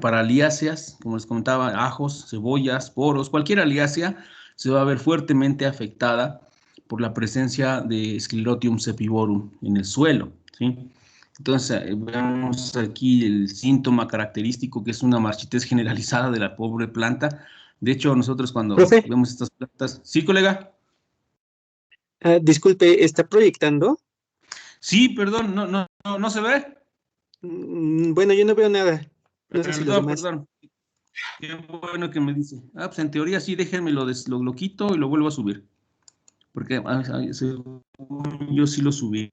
para aliáceas, como les comentaba, ajos, cebollas, poros, cualquier aliácea se va a ver fuertemente afectada por la presencia de Sclerotium cepivorum en el suelo, ¿sí? Entonces, vemos aquí el síntoma característico que es una marchitez generalizada de la pobre planta. De hecho, nosotros cuando Profe, vemos estas plantas, sí, colega, disculpe, ¿está proyectando? sí, perdón, no se ve. Bueno, yo no veo nada. No sé si los Perdón, demás. perdón. Qué bueno que me dice. Ah, pues en teoría sí, déjenme lo quito y lo vuelvo a subir. Porque según yo sí lo subí.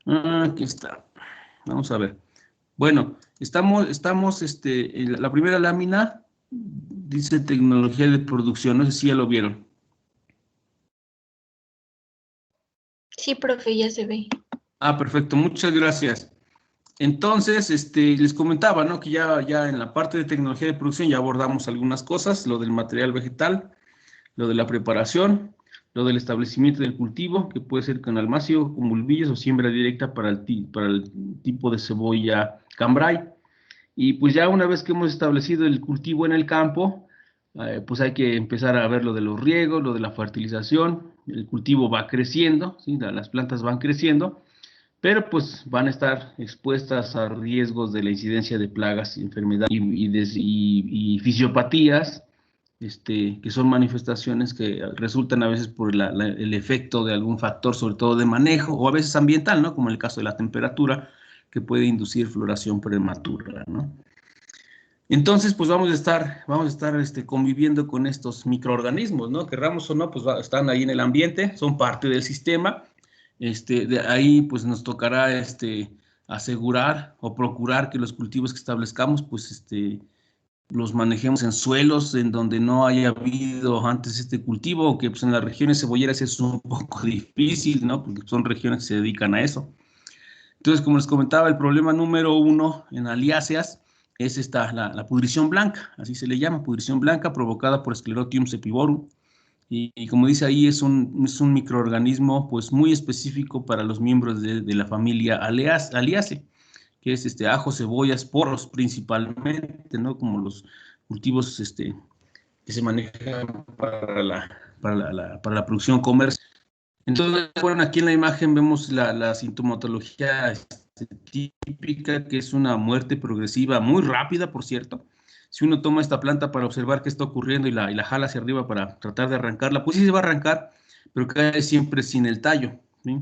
Ah, aquí está. Vamos a ver. Bueno, estamos, en la primera lámina dice tecnología de producción, no sé si ya lo vieron. Sí, profe, ya se ve. Ah, perfecto, muchas gracias. Entonces, les comentaba, ¿no? Que ya en la parte de tecnología de producción ya abordamos algunas cosas, lo del material vegetal, lo de la preparación, lo del establecimiento del cultivo, que puede ser con almácigo, con bulbillos o siembra directa para el tipo de cebolla cambray. Y pues ya una vez que hemos establecido el cultivo en el campo, pues hay que empezar a ver lo de los riegos, lo de la fertilización. El cultivo va creciendo, ¿sí? Las plantas van creciendo, pero pues van a estar expuestas a riesgos de la incidencia de plagas, enfermedades y fisiopatías, que son manifestaciones que resultan a veces por el efecto de algún factor, sobre todo de manejo, o a veces ambiental, ¿no? Como en el caso de la temperatura, que puede inducir floración prematura, ¿no? Entonces, pues vamos a estar conviviendo con estos microorganismos, ¿no? Querramos o no, pues están ahí en el ambiente, son parte del sistema. De ahí, pues nos tocará asegurar o procurar que los cultivos que establezcamos, pues los manejemos en suelos en donde no haya habido antes este cultivo, o que pues en las regiones cebolleras es un poco difícil, ¿no? Porque son regiones que se dedican a eso. Entonces, como les comentaba, el problema número uno en aliáceas es la pudrición blanca, así se le llama, pudrición blanca provocada por Sclerotium cepivorum. Y como dice ahí, es un microorganismo pues muy específico para los miembros de la familia Aliaceae, que es ajo, cebollas, porros principalmente, ¿no? Como los cultivos que se manejan para la producción comercial. Entonces, bueno, aquí en la imagen vemos la sintomatología típica, que es una muerte progresiva muy rápida, por cierto. Si uno toma esta planta para observar qué está ocurriendo y la jala hacia arriba para tratar de arrancarla, pues sí se va a arrancar, pero cae siempre sin el tallo, ¿sí?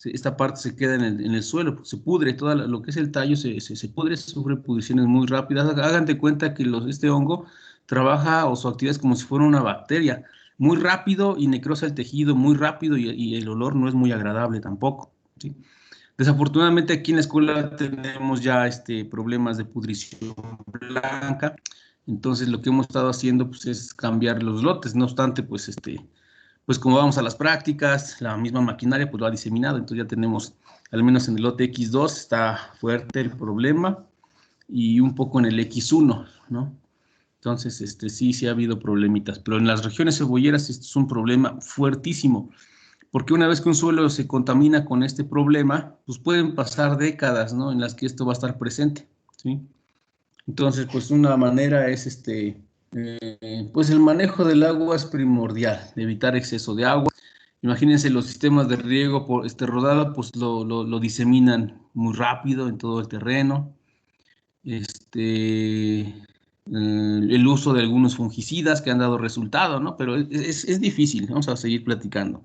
Esta parte se queda en el suelo, se pudre, todo lo que es el tallo se pudre, sufre pudriciones muy rápidas. Hagan de cuenta que este hongo trabaja o su actividad es como si fuera una bacteria muy rápido y necrosa el tejido muy rápido y el olor no es muy agradable tampoco, ¿sí? Desafortunadamente aquí en la escuela tenemos ya problemas de pudrición blanca. Entonces lo que hemos estado haciendo pues, es cambiar los lotes. No obstante, pues, pues como vamos a las prácticas, la misma maquinaria pues lo ha diseminado. Entonces ya tenemos, al menos en el lote X2 está fuerte el problema y un poco en el X1, ¿no? Entonces, sí ha habido problemitas, pero en las regiones cebolleras esto es un problema fuertísimo, porque una vez que un suelo se contamina con este problema, pues pueden pasar décadas, ¿no? En las que esto va a estar presente, ¿sí? Entonces, pues una manera es, pues el manejo del agua es primordial, evitar exceso de agua. Imagínense los sistemas de riego por rodado, pues lo diseminan muy rápido en todo el terreno. El uso de algunos fungicidas que han dado resultado, ¿no? Pero es difícil, vamos a seguir platicando.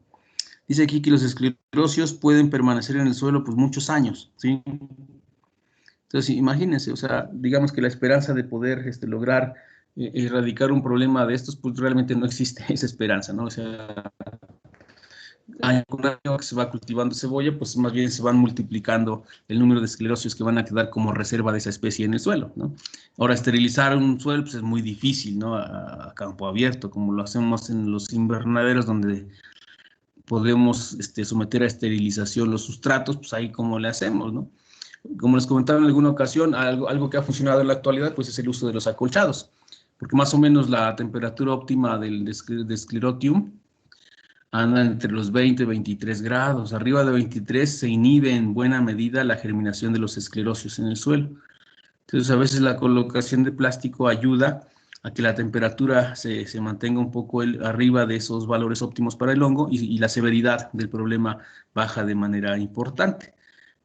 Dice aquí que los esclerosios pueden permanecer en el suelo pues muchos años, ¿sí? Entonces, imagínense, o sea, digamos que la esperanza de poder lograr erradicar un problema de estos, pues realmente no existe esa esperanza, ¿no? O sea, año con año que se va cultivando cebolla, pues más bien se van multiplicando el número de esclerosios que van a quedar como reserva de esa especie en el suelo, ¿no? Ahora, esterilizar un suelo pues es muy difícil, ¿no? A campo abierto, como lo hacemos en los invernaderos, donde podemos someter a esterilización los sustratos, pues ahí como le hacemos, ¿no? Como les comentaba en alguna ocasión, algo que ha funcionado en la actualidad, pues es el uso de los acolchados, porque más o menos la temperatura óptima de Sclerotium anda entre los 20 y 23 grados. Arriba de 23 se inhibe en buena medida la germinación de los esclerosios en el suelo. Entonces, a veces la colocación de plástico ayuda a que la temperatura se mantenga un poco arriba de esos valores óptimos para el hongo y la severidad del problema baja de manera importante.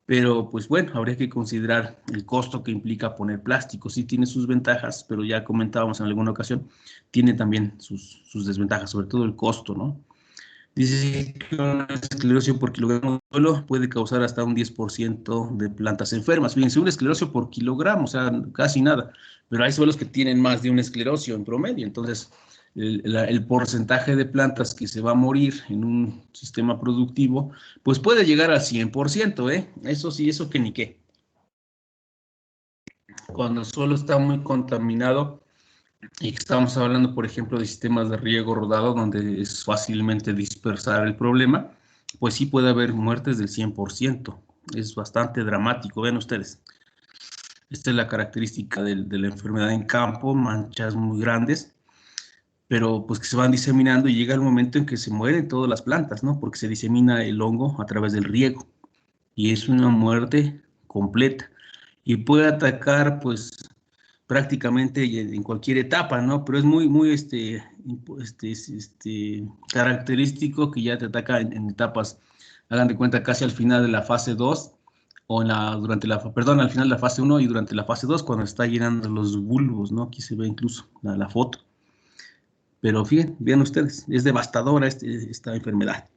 Pero, pues bueno, habría que considerar el costo que implica poner plástico. Sí tiene sus ventajas, pero ya comentábamos en alguna ocasión, tiene también sus desventajas, sobre todo el costo, ¿no? Dice que una esclerosis por kilogramo de suelo puede causar hasta un 10% de plantas enfermas. Fíjense, un esclerocio por kilogramo, o sea, casi nada. Pero hay suelos que tienen más de un esclerocio en promedio. Entonces, el porcentaje de plantas que se va a morir en un sistema productivo, pues puede llegar al 100%, ¿eh? Eso sí, eso que ni qué. Cuando el suelo está muy contaminado, y que estamos hablando, por ejemplo, de sistemas de riego rodado, donde es fácilmente dispersar el problema, pues sí puede haber muertes del 100%. Es bastante dramático, ven ustedes. Esta es la característica de la enfermedad en campo, manchas muy grandes, pero pues que se van diseminando y llega el momento en que se mueren todas las plantas, ¿no? Porque se disemina el hongo a través del riego y es una muerte completa. Y puede atacar, pues, prácticamente en cualquier etapa, ¿no? Pero es muy característico que ya te ataca en etapas, hagan de cuenta, casi al final de la fase 2, o al final de la fase 1 y durante la fase 2, cuando está llenando los bulbos, ¿no? Aquí se ve incluso la foto. Pero fíjense, vean ustedes, es devastadora esta enfermedad.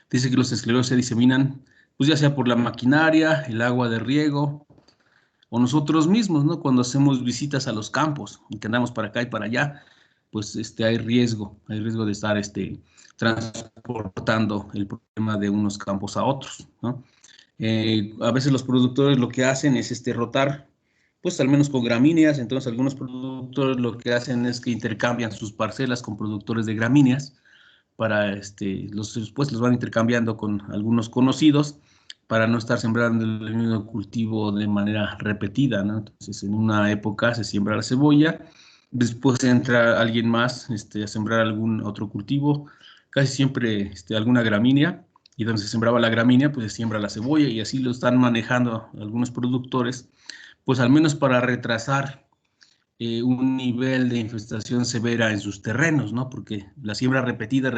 Dice que los esclerosis se diseminan, pues ya sea por la maquinaria, el agua de riego, o nosotros mismos, ¿no? Cuando hacemos visitas a los campos y que andamos para acá y para allá, pues hay riesgo de estar transportando el problema de unos campos a otros, ¿no? A veces los productores lo que hacen es rotar, pues al menos con gramíneas. Entonces algunos productores lo que hacen es que intercambian sus parcelas con productores de gramíneas para, después los van intercambiando con algunos conocidos para no estar sembrando el mismo cultivo de manera repetida, ¿no? Entonces, en una época se siembra la cebolla, después entra alguien más a sembrar algún otro cultivo, casi siempre alguna gramínea, y donde se sembraba la gramínea, pues se siembra la cebolla, y así lo están manejando algunos productores, pues al menos para retrasar un nivel de infestación severa en sus terrenos, ¿no? Porque la siembra repetida,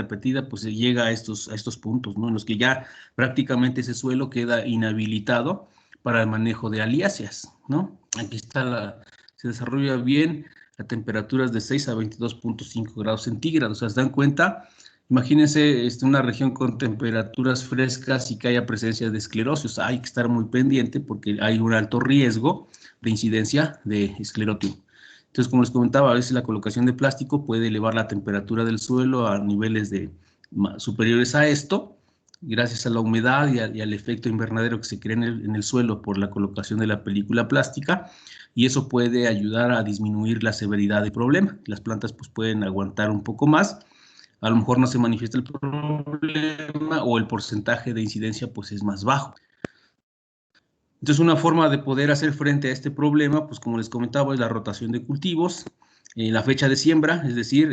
pues se llega a estos puntos, ¿no? En los que ya prácticamente ese suelo queda inhabilitado para el manejo de aliáceas, ¿no? Aquí se desarrolla bien a temperaturas de 6 a 22.5 grados centígrados. O sea, ¿se dan cuenta? Imagínense una región con temperaturas frescas y que haya presencia de esclerosios. Hay que estar muy pendiente porque hay un alto riesgo de incidencia de esclerotium. Entonces, como les comentaba, a veces la colocación de plástico puede elevar la temperatura del suelo a niveles superiores a esto, gracias a la humedad y al efecto invernadero que se crea en el suelo por la colocación de la película plástica, y eso puede ayudar a disminuir la severidad del problema. Las plantas pues pueden aguantar un poco más, a lo mejor no se manifiesta el problema o el porcentaje de incidencia pues es más bajo. Entonces, una forma de poder hacer frente a este problema, pues como les comentaba, es la rotación de cultivos, la fecha de siembra, es decir,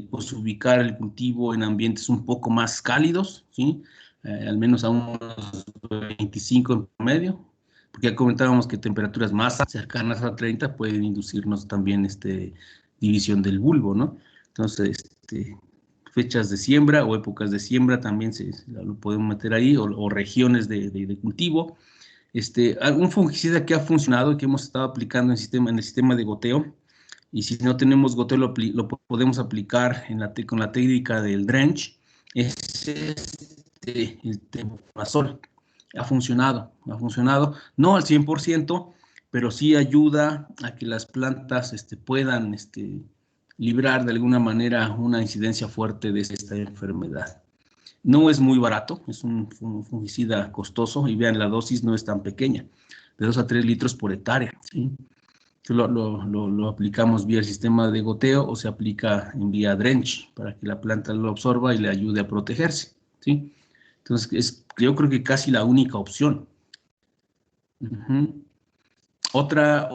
pues ubicar el cultivo en ambientes un poco más cálidos, ¿sí? Al menos a unos 25 en promedio, porque ya comentábamos que temperaturas más cercanas a 30 pueden inducirnos también división del bulbo, ¿no? Entonces, fechas de siembra o épocas de siembra también lo podemos meter ahí, o regiones de cultivo. Algún fungicida que ha funcionado y que hemos estado aplicando en el sistema de goteo, y si no tenemos goteo lo podemos aplicar con la técnica del drench, es el temazol. Ha funcionado, no al 100%, pero sí ayuda a que las plantas puedan librar de alguna manera una incidencia fuerte de esta enfermedad. No es muy barato, es un fungicida costoso, y vean, la dosis no es tan pequeña, de 2 a 3 litros por hectárea, ¿sí? Lo aplicamos vía el sistema de goteo o se aplica en vía drench para que la planta lo absorba y le ayude a protegerse, ¿sí? Entonces, yo creo que casi la única opción. Otra,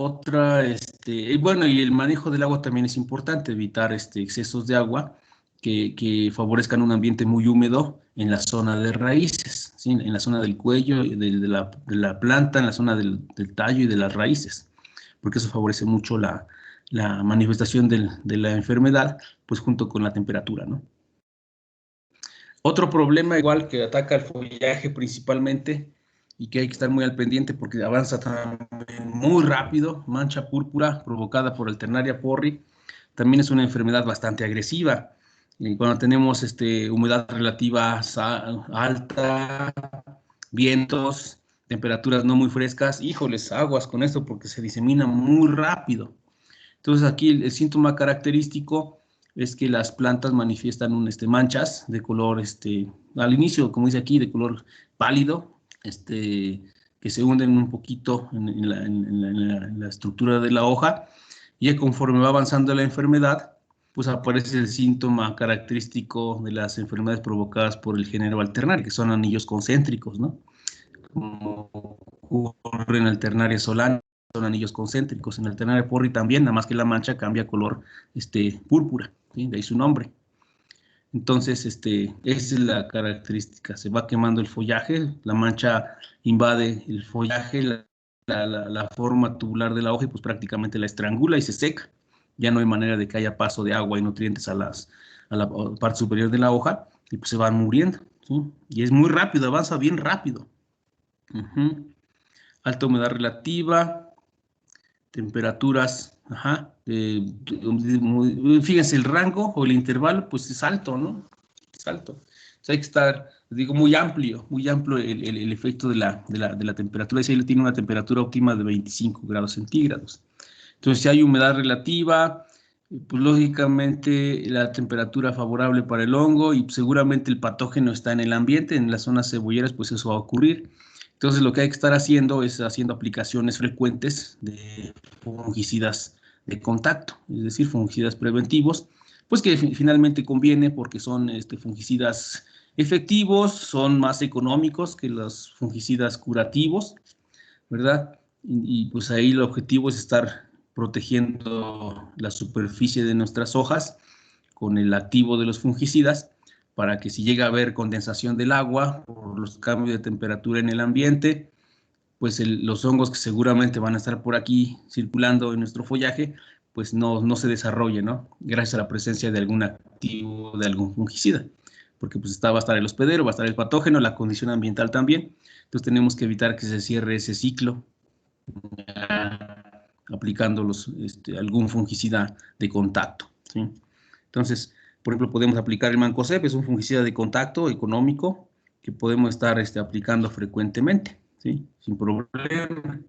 bueno, y el manejo del agua también es importante, evitar excesos de agua que favorezcan un ambiente muy húmedo en la zona de raíces, ¿sí? En la zona del cuello, de la planta, en la zona del tallo y de las raíces, porque eso favorece mucho la manifestación de la enfermedad, pues junto con la temperatura, ¿no? Otro problema igual que ataca el follaje principalmente y que hay que estar muy al pendiente porque avanza también muy rápido, mancha púrpura provocada por Alternaria porri, también es una enfermedad bastante agresiva. Y cuando tenemos humedad relativa alta, vientos, temperaturas no muy frescas, híjoles, aguas con esto porque se disemina muy rápido. Entonces aquí el síntoma característico es que las plantas manifiestan manchas de color, al inicio, como dice aquí, de color pálido, que se hunden un poquito en la estructura de la hoja, y conforme va avanzando la enfermedad, pues aparece el síntoma característico de las enfermedades provocadas por el género alternario, que son anillos concéntricos, ¿no? Como ocurre en Alternaria solana, son anillos concéntricos. En Alternaria porri también, nada más que la mancha cambia color púrpura, ¿sí? De ahí su nombre. Entonces, esa es la característica. Se va quemando el follaje, la mancha invade el follaje, la forma tubular de la hoja, y pues prácticamente la estrangula y se seca. Ya no hay manera de que haya paso de agua y nutrientes a la parte superior de la hoja, y pues se van muriendo, ¿sí? Y es muy rápido, avanza bien rápido. Alta humedad relativa, temperaturas, fíjense, el rango o el intervalo, pues es alto, ¿no? Es alto. Entonces hay que estar, digo, muy amplio el efecto de la temperatura. Si tiene una temperatura óptima de 25 grados centígrados. Entonces, si hay humedad relativa, pues lógicamente la temperatura favorable para el hongo, y seguramente el patógeno está en el ambiente, en las zonas cebolleras, pues eso va a ocurrir. Entonces, lo que hay que estar haciendo es haciendo aplicaciones frecuentes de fungicidas de contacto, es decir, fungicidas preventivos, pues que finalmente conviene porque son fungicidas efectivos, son más económicos que los fungicidas curativos, ¿verdad? Y pues ahí el objetivo es estar protegiendo la superficie de nuestras hojas con el activo de los fungicidas, para que si llega a haber condensación del agua por los cambios de temperatura en el ambiente, pues los hongos que seguramente van a estar por aquí circulando en nuestro follaje, pues no se desarrolle, ¿no? Gracias a la presencia de algún activo, de algún fungicida, porque pues va a estar el hospedero, va a estar el patógeno, la condición ambiental también. Entonces tenemos que evitar que se cierre ese ciclo aplicando algún fungicida de contacto, ¿sí? Entonces, por ejemplo, podemos aplicar el Mancozeb, es un fungicida de contacto económico que podemos estar aplicando frecuentemente, ¿sí? Sin problema.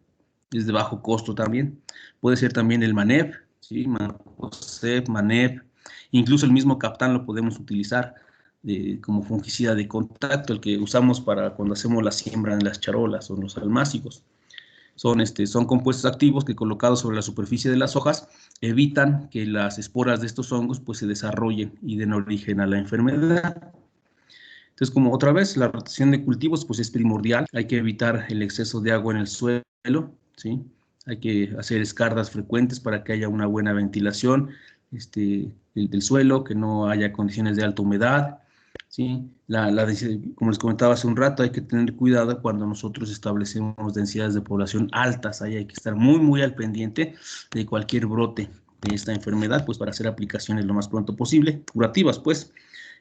Es de bajo costo también. Puede ser también el Maneb, ¿sí? Mancozeb, Maneb, incluso el mismo Captán lo podemos utilizar como fungicida de contacto, el que usamos para cuando hacemos la siembra en las charolas o en los almácigos. Son compuestos activos que colocados sobre la superficie de las hojas evitan que las esporas de estos hongos pues, se desarrollen y den origen a la enfermedad. Entonces, como otra vez, la rotación de cultivos pues, es primordial. Hay que evitar el exceso de agua en el suelo, ¿sí? Hay que hacer escardas frecuentes para que haya una buena ventilación del suelo, que no haya condiciones de alta humedad, ¿sí? Como les comentaba hace un rato, hay que tener cuidado cuando nosotros establecemos densidades de población altas. Ahí hay que estar muy, muy al pendiente de cualquier brote de esta enfermedad, pues para hacer aplicaciones lo más pronto posible, curativas, pues,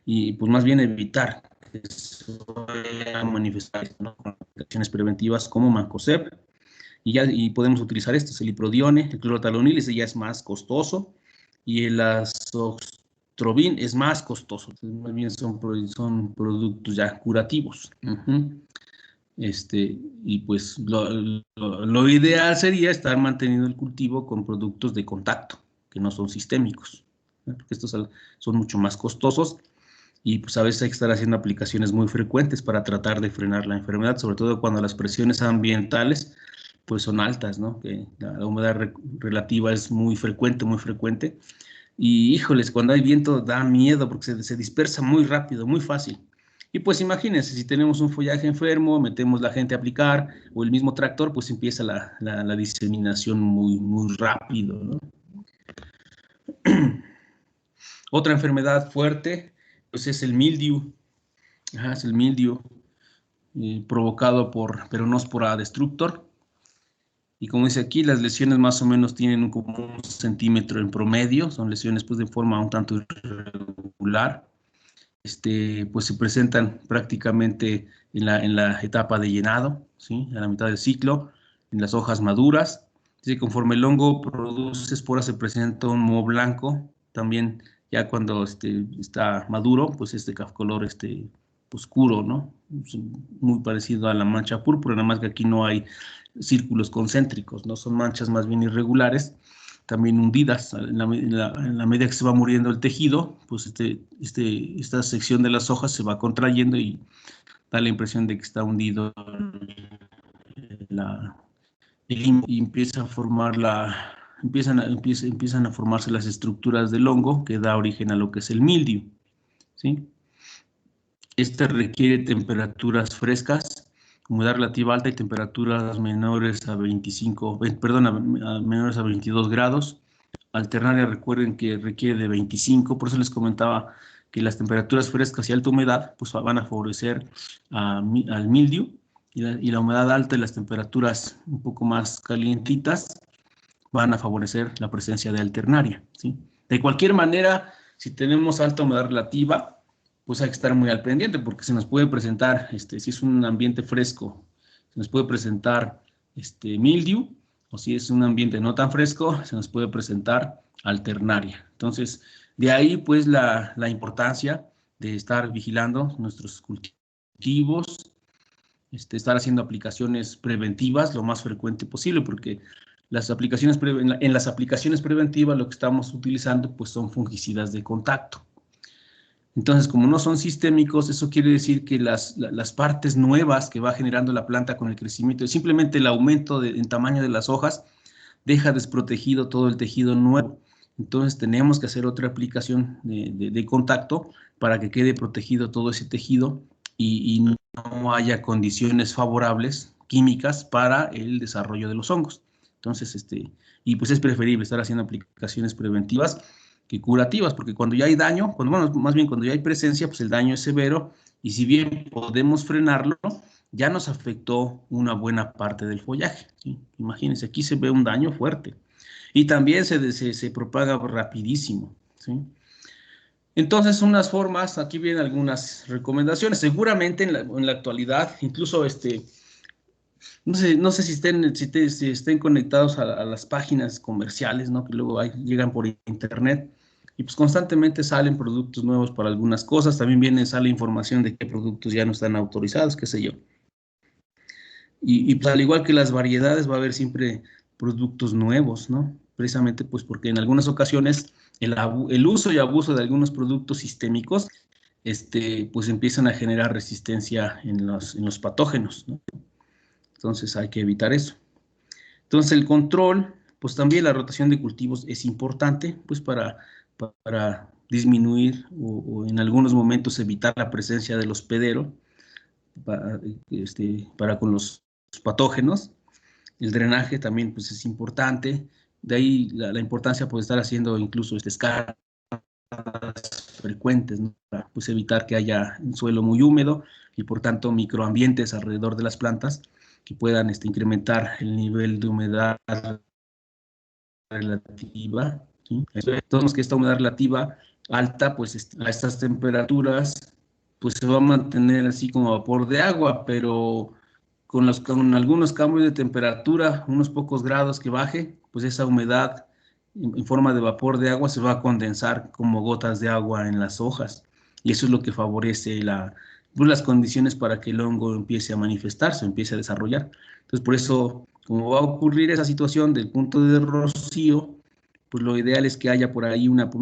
y pues más bien evitar que se vaya a manifestar, ¿no? Con aplicaciones preventivas como Mancozeb, y podemos utilizar el iprodione, el clorotalonil, ese ya es más costoso, y el azoxtrobin es más costoso, entonces, más bien son productos ya curativos. Y pues lo ideal sería estar manteniendo el cultivo con productos de contacto, que no son sistémicos, ¿no? Porque estos son mucho más costosos y pues a veces hay que estar haciendo aplicaciones muy frecuentes para tratar de frenar la enfermedad, sobre todo cuando las presiones ambientales pues son altas, ¿no? Que la humedad relativa es muy frecuente, y híjoles, cuando hay viento da miedo porque se dispersa muy rápido, muy fácil. Y pues imagínense, si tenemos un follaje enfermo, metemos la gente a aplicar, o el mismo tractor, pues empieza la diseminación muy, muy rápido, ¿no? Otra enfermedad fuerte, pues es el mildiu. Es el mildiu provocado por Peronospora destructor. Y como dice aquí, las lesiones más o menos tienen como 1 centímetro en promedio, son lesiones pues de forma un tanto irregular. Pues se presentan prácticamente en la etapa de llenado, ¿sí? A la mitad del ciclo, en las hojas maduras. ¿Sí? Conforme el hongo produce esporas se presenta un moho blanco, también ya cuando está maduro, pues color oscuro, ¿no? Muy parecido a la mancha púrpura, nada más que aquí no hay círculos concéntricos, ¿no? Son manchas más bien irregulares, también hundidas. En la medida que se va muriendo el tejido, pues esta sección de las hojas se va contrayendo y da la impresión de que está hundido y empieza a formar empiezan a formarse las estructuras del hongo que da origen a lo que es el mildiu, ¿sí? Este requiere temperaturas frescas, humedad relativa alta y temperaturas menores a 22 grados. Alternaria, recuerden que requiere de 25, por eso les comentaba que las temperaturas frescas y alta humedad pues van a favorecer al mildiu, y la humedad alta y las temperaturas un poco más calientitas van a favorecer la presencia de alternaria, ¿sí? De cualquier manera, si tenemos alta humedad relativa, pues hay que estar muy al pendiente porque se nos puede presentar, si es un ambiente fresco, se nos puede presentar mildiu, o si es un ambiente no tan fresco, se nos puede presentar alternaria. Entonces, de ahí pues la importancia de estar vigilando nuestros cultivos, estar haciendo aplicaciones preventivas lo más frecuente posible, porque en las aplicaciones preventivas lo que estamos utilizando pues son fungicidas de contacto. Entonces, como no son sistémicos, eso quiere decir que las partes nuevas que va generando la planta con el crecimiento, simplemente el aumento en tamaño de las hojas, deja desprotegido todo el tejido nuevo. Entonces, tenemos que hacer otra aplicación de contacto para que quede protegido todo ese tejido y no haya condiciones favorables químicas para el desarrollo de los hongos. Entonces, y pues es preferible estar haciendo aplicaciones preventivas que curativas, porque cuando ya hay daño, más bien cuando ya hay presencia, pues el daño es severo, y si bien podemos frenarlo, ya nos afectó una buena parte del follaje, ¿sí? Imagínense, aquí se ve un daño fuerte, y también se propaga rapidísimo, ¿sí? Entonces, unas formas, aquí vienen algunas recomendaciones, seguramente en la actualidad, incluso no sé si estén conectados a las páginas comerciales, ¿no? Que luego llegan por internet y pues constantemente salen productos nuevos para algunas cosas. También sale información de qué productos ya no están autorizados, qué sé yo. Y pues al igual que las variedades, va a haber siempre productos nuevos, ¿no? Precisamente pues porque en algunas ocasiones el uso y abuso de algunos productos sistémicos pues empiezan a generar resistencia en los patógenos, ¿no? Entonces hay que evitar eso. Entonces el control, pues también la rotación de cultivos es importante, pues para disminuir o en algunos momentos evitar la presencia del hospedero para con los patógenos. El drenaje también pues es importante, de ahí la importancia de estar haciendo incluso escalas frecuentes, ¿no? Para pues evitar que haya un suelo muy húmedo y por tanto microambientes alrededor de las plantas que puedan incrementar el nivel de humedad relativa, ¿sí? Entonces que esta humedad relativa alta, pues a estas temperaturas, pues se va a mantener así como vapor de agua, pero con algunos cambios de temperatura, unos pocos grados que baje, pues esa humedad en forma de vapor de agua se va a condensar como gotas de agua en las hojas. Y eso es lo que favorece pues, las condiciones para que el hongo empiece a manifestarse, empiece a desarrollar. Entonces, por eso, como va a ocurrir esa situación del punto de rocío, pues lo ideal es que haya por ahí una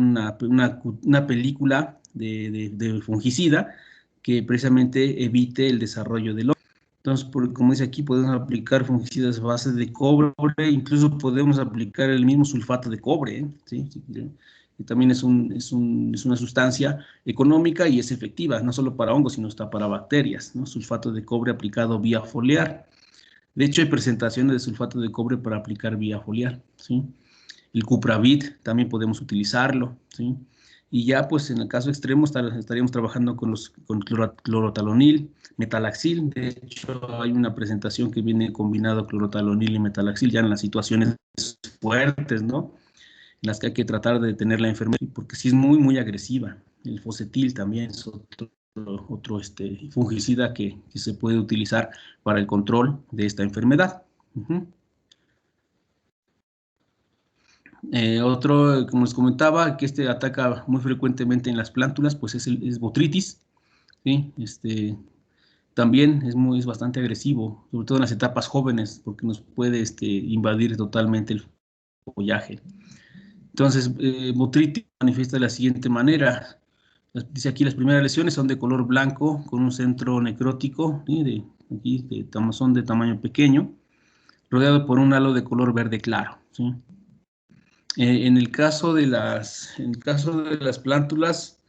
película de fungicida que precisamente evite el desarrollo del hongo. Entonces, como dice aquí, podemos aplicar fungicidas a base de cobre, incluso podemos aplicar el mismo sulfato de cobre, ¿eh? ¿Sí? Y también es una sustancia económica y es efectiva, no solo para hongos, sino hasta para bacterias, ¿no? Sulfato de cobre aplicado vía foliar. De hecho, hay presentaciones de sulfato de cobre para aplicar vía foliar, ¿sí? El cupravit también podemos utilizarlo, ¿sí? Y ya pues en el caso extremo estaríamos trabajando con clorotalonil, metalaxil. De hecho hay una presentación que viene combinado clorotalonil y metalaxil ya en las situaciones fuertes, ¿no? En las que hay que tratar de detener la enfermedad, porque sí es muy, muy agresiva. El fosetil también es otro fungicida que se puede utilizar para el control de esta enfermedad. Otro, como les comentaba, que ataca muy frecuentemente en las plántulas, pues es botritis, ¿sí? También es bastante agresivo, sobre todo en las etapas jóvenes, porque nos puede invadir totalmente el follaje. Entonces, botritis manifiesta de la siguiente manera. Dice aquí, las primeras lesiones son de color blanco, con un centro necrótico, ¿sí? Son de tamaño pequeño, rodeado por un halo de color verde claro, ¿sí? En el caso de las plántulas,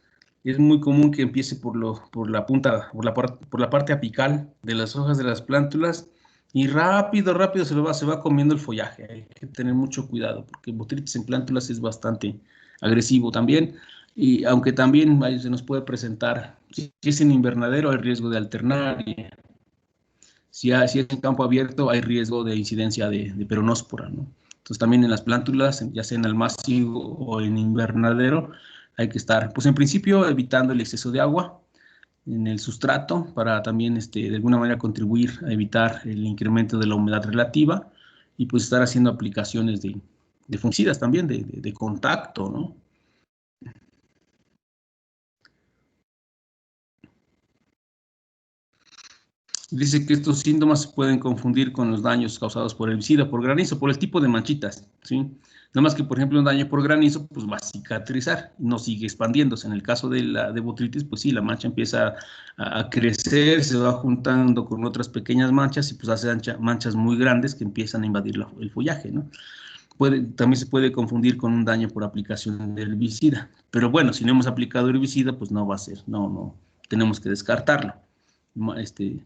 es muy común que empiece por la punta, por la parte apical de las hojas de las plántulas y rápido, rápido se va comiendo el follaje. Hay que tener mucho cuidado porque botritis en plántulas es bastante agresivo también. Y aunque también se nos puede presentar, si es en invernadero hay riesgo de alternar, y si es en campo abierto hay riesgo de incidencia de peronóspora, ¿no? Entonces también en las plántulas, ya sea en almácigo o en invernadero, hay que estar, pues en principio, evitando el exceso de agua en el sustrato para también de alguna manera contribuir a evitar el incremento de la humedad relativa y pues estar haciendo aplicaciones de fungicidas también, de contacto, ¿no? Dice que estos síntomas se pueden confundir con los daños causados por herbicida, por granizo, por el tipo de manchitas, ¿sí? Nada más que, por ejemplo, un daño por granizo, pues va a cicatrizar, no sigue expandiéndose. En el caso de la de botritis, pues sí, la mancha empieza a crecer, se va juntando con otras pequeñas manchas y pues hace manchas muy grandes que empiezan a invadir el follaje, ¿no? También se puede confundir con un daño por aplicación de herbicida. Pero bueno, si no hemos aplicado herbicida, pues no va a ser, no, tenemos que descartarlo.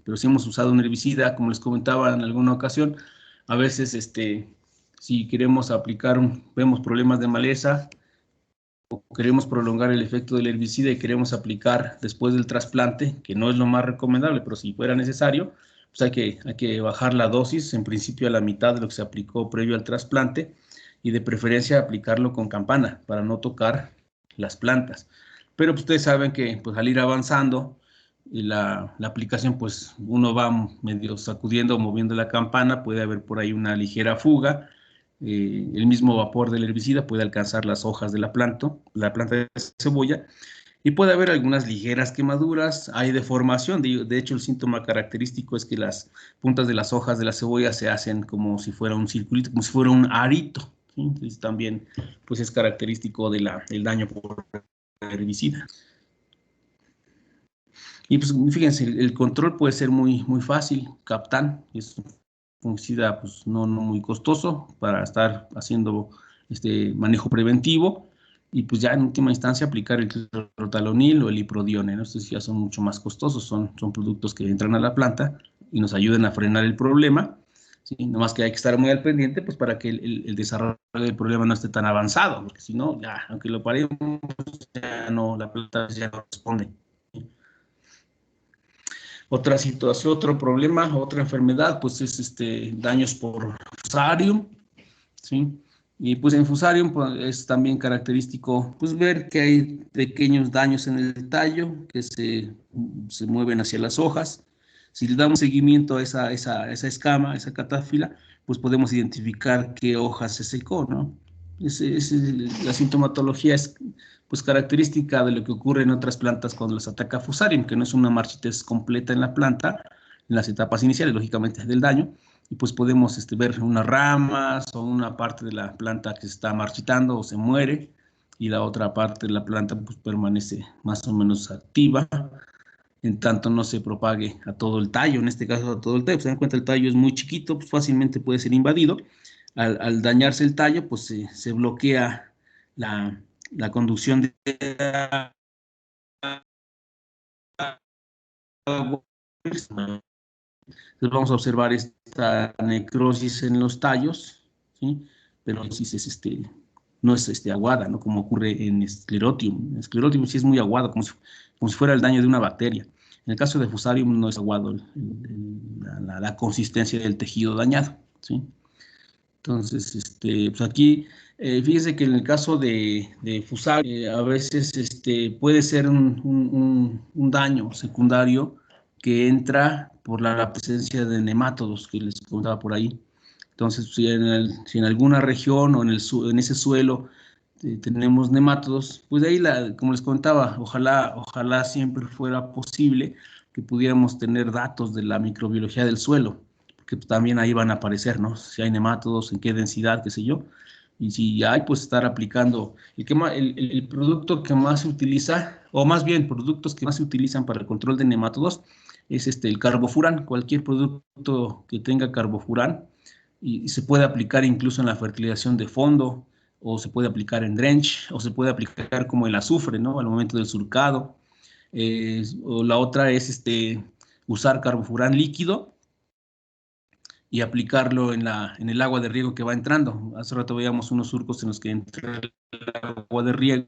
Pero si hemos usado un herbicida, como les comentaba en alguna ocasión, a veces si queremos vemos problemas de maleza o queremos prolongar el efecto del herbicida y queremos aplicar después del trasplante, que no es lo más recomendable, pero si fuera necesario, pues hay que bajar la dosis, en principio a la mitad de lo que se aplicó previo al trasplante, y de preferencia aplicarlo con campana para no tocar las plantas. Pero pues, ustedes saben que pues, al ir avanzando, la aplicación, pues uno va medio sacudiendo, moviendo la campana, puede haber por ahí una ligera fuga, el mismo vapor del herbicida puede alcanzar las hojas de la planta de cebolla, y puede haber algunas ligeras quemaduras, hay deformación, de hecho el síntoma característico es que las puntas de las hojas de la cebolla se hacen como si fuera un circulito, como si fuera un arito, ¿sí? Entonces también pues es característico del daño por herbicida. Y pues fíjense, el control puede ser muy fácil. Captan es un fungicida pues no muy costoso para estar haciendo este manejo preventivo y pues ya en última instancia aplicar el clortalonil o el iprodione, ¿no? Estos ya son mucho más costosos, son productos que entran a la planta y nos ayudan a frenar el problema, ¿sí? Nomás que hay que estar muy al pendiente pues para que el desarrollo del problema no esté tan avanzado, porque si no, ya, aunque lo paremos, ya no, la planta ya no responde. Otra situación, otro problema, otra enfermedad, pues es daños por fusarium, ¿sí? Y pues en fusarium pues, es también característico pues ver que hay pequeños daños en el tallo que se mueven hacia las hojas. Si le damos seguimiento a esa escama, a esa catáfila, pues podemos identificar qué hoja se secó, ¿no? La sintomatología es pues característica de lo que ocurre en otras plantas cuando las ataca fusarium, que no es una marchitez completa en la planta, en las etapas iniciales, lógicamente, del daño, y pues podemos ver unas ramas o una parte de la planta que se está marchitando o se muere, y la otra parte de la planta pues permanece más o menos activa, en tanto no se propague a todo el tallo, en este caso a todo el tallo. Se dan cuenta, el tallo es muy chiquito, pues fácilmente puede ser invadido. Al dañarse el tallo, pues se bloquea la conducción de agua. Entonces vamos a observar esta necrosis en los tallos, ¿sí? Pero no es aguada, ¿no? Como ocurre en Sclerotium. En Sclerotium sí es muy aguado, como si fuera el daño de una bacteria. En el caso de Fusarium no es aguado la consistencia del tejido dañado, ¿sí? Entonces, pues aquí, fíjese que en el caso de Fusarium, a veces puede ser un daño secundario que entra por la presencia de nemátodos que les contaba por ahí. Entonces, si en alguna región o en ese suelo tenemos nemátodos, pues de ahí, como les contaba, ojalá siempre fuera posible que pudiéramos tener datos de la microbiología del suelo, porque pues, también ahí van a aparecer, ¿no? Si hay nemátodos, en qué densidad, qué sé yo. Y si hay, pues estar aplicando el producto que más se utiliza, o más bien productos que más se utilizan para el control de nemátodos, es el carbofurán. Cualquier producto que tenga carbofurán y se puede aplicar incluso en la fertilización de fondo, o se puede aplicar en drench, o se puede aplicar como el azufre, ¿no? Al momento del surcado. O la otra es usar carbofurán líquido y aplicarlo en el agua de riego que va entrando. Hace rato veíamos unos surcos en los que entra el agua de riego.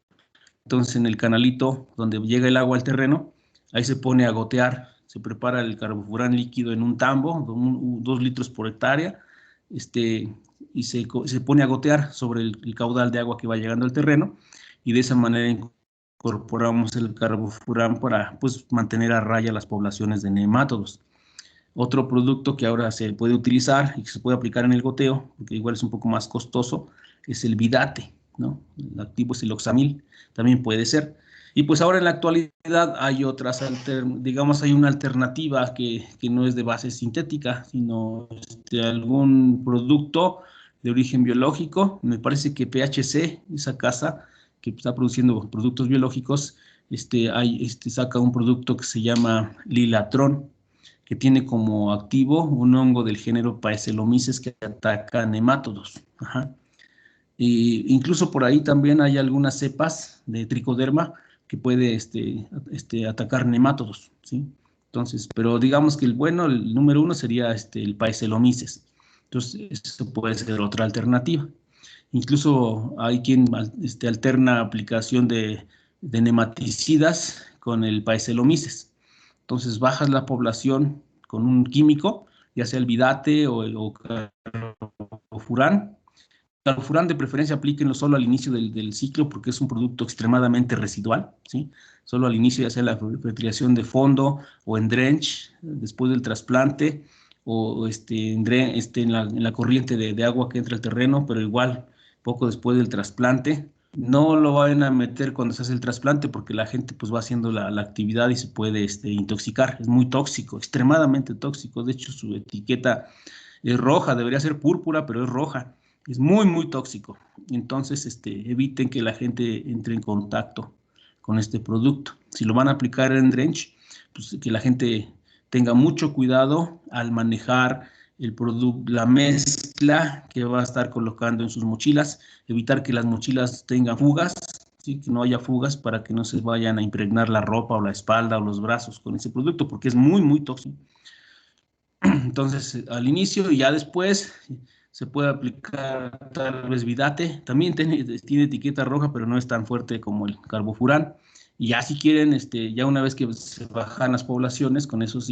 Entonces en el canalito donde llega el agua al terreno, ahí se pone a gotear, se prepara el carbofurán líquido en un tambo, 2 litros por hectárea, y se pone a gotear sobre el caudal de agua que va llegando al terreno, y de esa manera incorporamos el carbofurán para pues, mantener a raya las poblaciones de nemátodos. Otro producto que ahora se puede utilizar y que se puede aplicar en el goteo, que igual es un poco más costoso, es el vidate, ¿no? El activo es el oxamil, también puede ser. Y pues ahora en la actualidad hay digamos, hay una alternativa que no es de base sintética, sino algún producto de origen biológico. Me parece que PHC, esa casa que está produciendo productos biológicos, saca un producto que se llama Lilatron, que tiene como activo un hongo del género Paecilomyces que ataca nemátodos. Ajá. Y incluso por ahí también hay algunas cepas de tricoderma que puede atacar nemátodos, ¿sí? Entonces, pero digamos que el número uno sería el Paecilomyces. Entonces, eso puede ser otra alternativa. Incluso hay quien alterna aplicación de nematicidas con el Paecilomyces. Entonces bajas la población con un químico, ya sea el vidate o carbofurán. Carbofurán de preferencia aplíquenlo solo al inicio del ciclo porque es un producto extremadamente residual, ¿sí? Solo al inicio, ya sea la fertilización de fondo o en drench, después del trasplante, o en la corriente de agua que entra al terreno, pero igual poco después del trasplante. No lo vayan a meter cuando se hace el trasplante porque la gente pues va haciendo la actividad y se puede intoxicar. Es muy tóxico, extremadamente tóxico. De hecho, su etiqueta es roja, debería ser púrpura, pero es roja. Es muy tóxico. Entonces, eviten que la gente entre en contacto con este producto. Si lo van a aplicar en drench, pues, que la gente tenga mucho cuidado al manejar el producto, la mezcla que va a estar colocando en sus mochilas, evitar que las mochilas tengan fugas, ¿sí? Que no haya fugas para que no se vayan a impregnar la ropa o la espalda o los brazos con ese producto, porque es muy, muy tóxico. Entonces, al inicio y ya después se puede aplicar tal vez Vidate. También tiene etiqueta roja, pero no es tan fuerte como el carbofurán. Y ya si quieren, ya una vez que se bajan las poblaciones con esos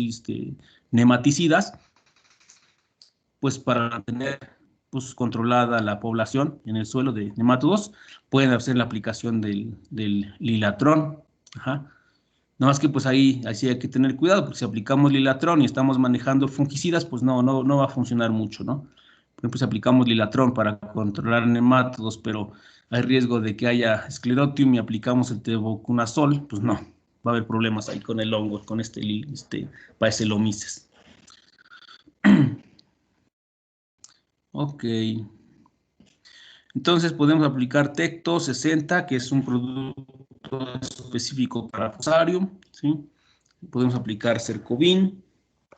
nematicidas, pues para tener pues, controlada la población en el suelo de nematodos, pueden hacer la aplicación del lilatrón. Ajá. No más que pues ahí sí hay que tener cuidado, porque si aplicamos lilatrón y estamos manejando fungicidas, pues no va a funcionar mucho, ¿no? Por ejemplo, si aplicamos lilatrón para controlar nemátodos, pero hay riesgo de que haya esclerotium y aplicamos el tebuconazol, pues no, va a haber problemas ahí con el hongo, con Paeselomices. Ok. Entonces podemos aplicar Tecto 60, que es un producto específico para fusarium, ¿sí? Podemos aplicar Cercovin,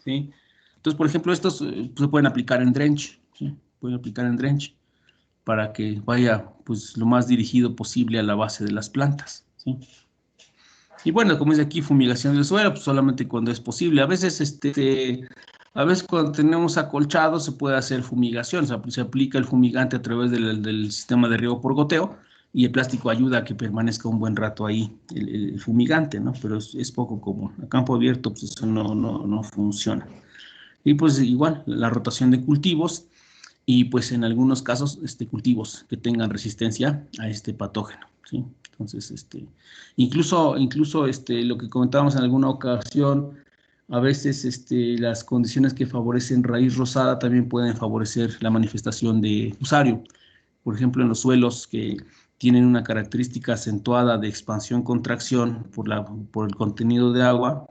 ¿sí? Entonces, por ejemplo, estos se pueden aplicar en drench, ¿sí? Pueden aplicar en drench para que vaya pues lo más dirigido posible a la base de las plantas, ¿sí? Y bueno, como dice aquí, fumigación del suelo, pues solamente cuando es posible. A veces cuando tenemos acolchado se puede hacer fumigación, se aplica el fumigante a través del sistema de riego por goteo y el plástico ayuda a que permanezca un buen rato ahí el fumigante, ¿no? Pero es poco común. A campo abierto, pues eso no funciona. Y pues igual, la rotación de cultivos y pues en algunos casos cultivos que tengan resistencia a este patógeno, ¿sí? Entonces, incluso lo que comentábamos en alguna ocasión, a veces las condiciones que favorecen raíz rosada también pueden favorecer la manifestación de fusarium. Por ejemplo, en los suelos que tienen una característica acentuada de expansión-contracción por el contenido de agua,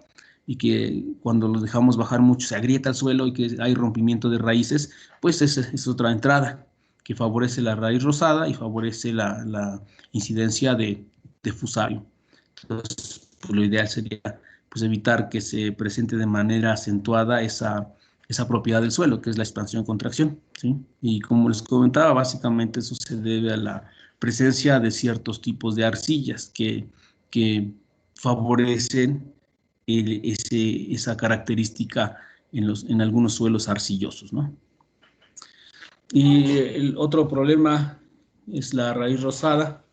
y que cuando los dejamos bajar mucho se agrieta el suelo y que hay rompimiento de raíces, pues es otra entrada que favorece la raíz rosada y favorece la incidencia de fusario. Entonces, pues, lo ideal sería pues, evitar que se presente de manera acentuada esa propiedad del suelo, que es la expansión-contracción, ¿sí? Y como les comentaba, básicamente eso se debe a la presencia de ciertos tipos de arcillas que favorecen esa característica en algunos suelos arcillosos, ¿no? Y el otro problema es la raíz rosada,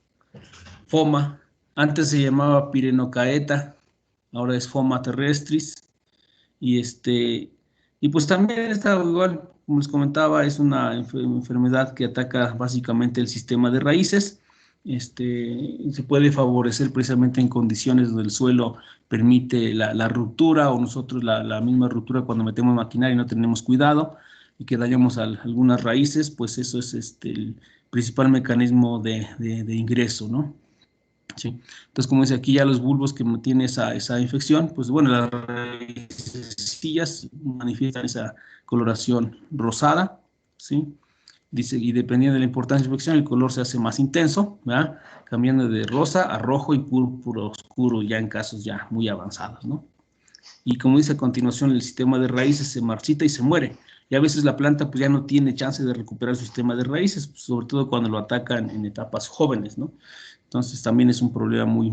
Foma. Antes se llamaba Pirenocaeta, ahora es Foma terrestris. Y, y pues también está igual, como les comentaba, es una enfermedad que ataca básicamente el sistema de raíces. Se puede favorecer precisamente en condiciones donde el suelo permite la ruptura o nosotros la misma ruptura cuando metemos maquinaria y no tenemos cuidado y que dañamos algunas raíces, pues eso es el principal mecanismo de ingreso, ¿no? Sí. Entonces, como dice aquí, ya los bulbos que tienen esa infección, pues bueno, las raíces manifiestan esa coloración rosada, ¿sí? Dice, y dependiendo de la importancia de la infección, el color se hace más intenso, ¿verdad? Cambiando de rosa a rojo y púrpura oscuro, ya en casos ya muy avanzados, ¿no? Y como dice a continuación, el sistema de raíces se marchita y se muere. Y a veces la planta pues ya no tiene chance de recuperar su sistema de raíces, pues, sobre todo cuando lo atacan en etapas jóvenes, ¿no? Entonces también es un problema muy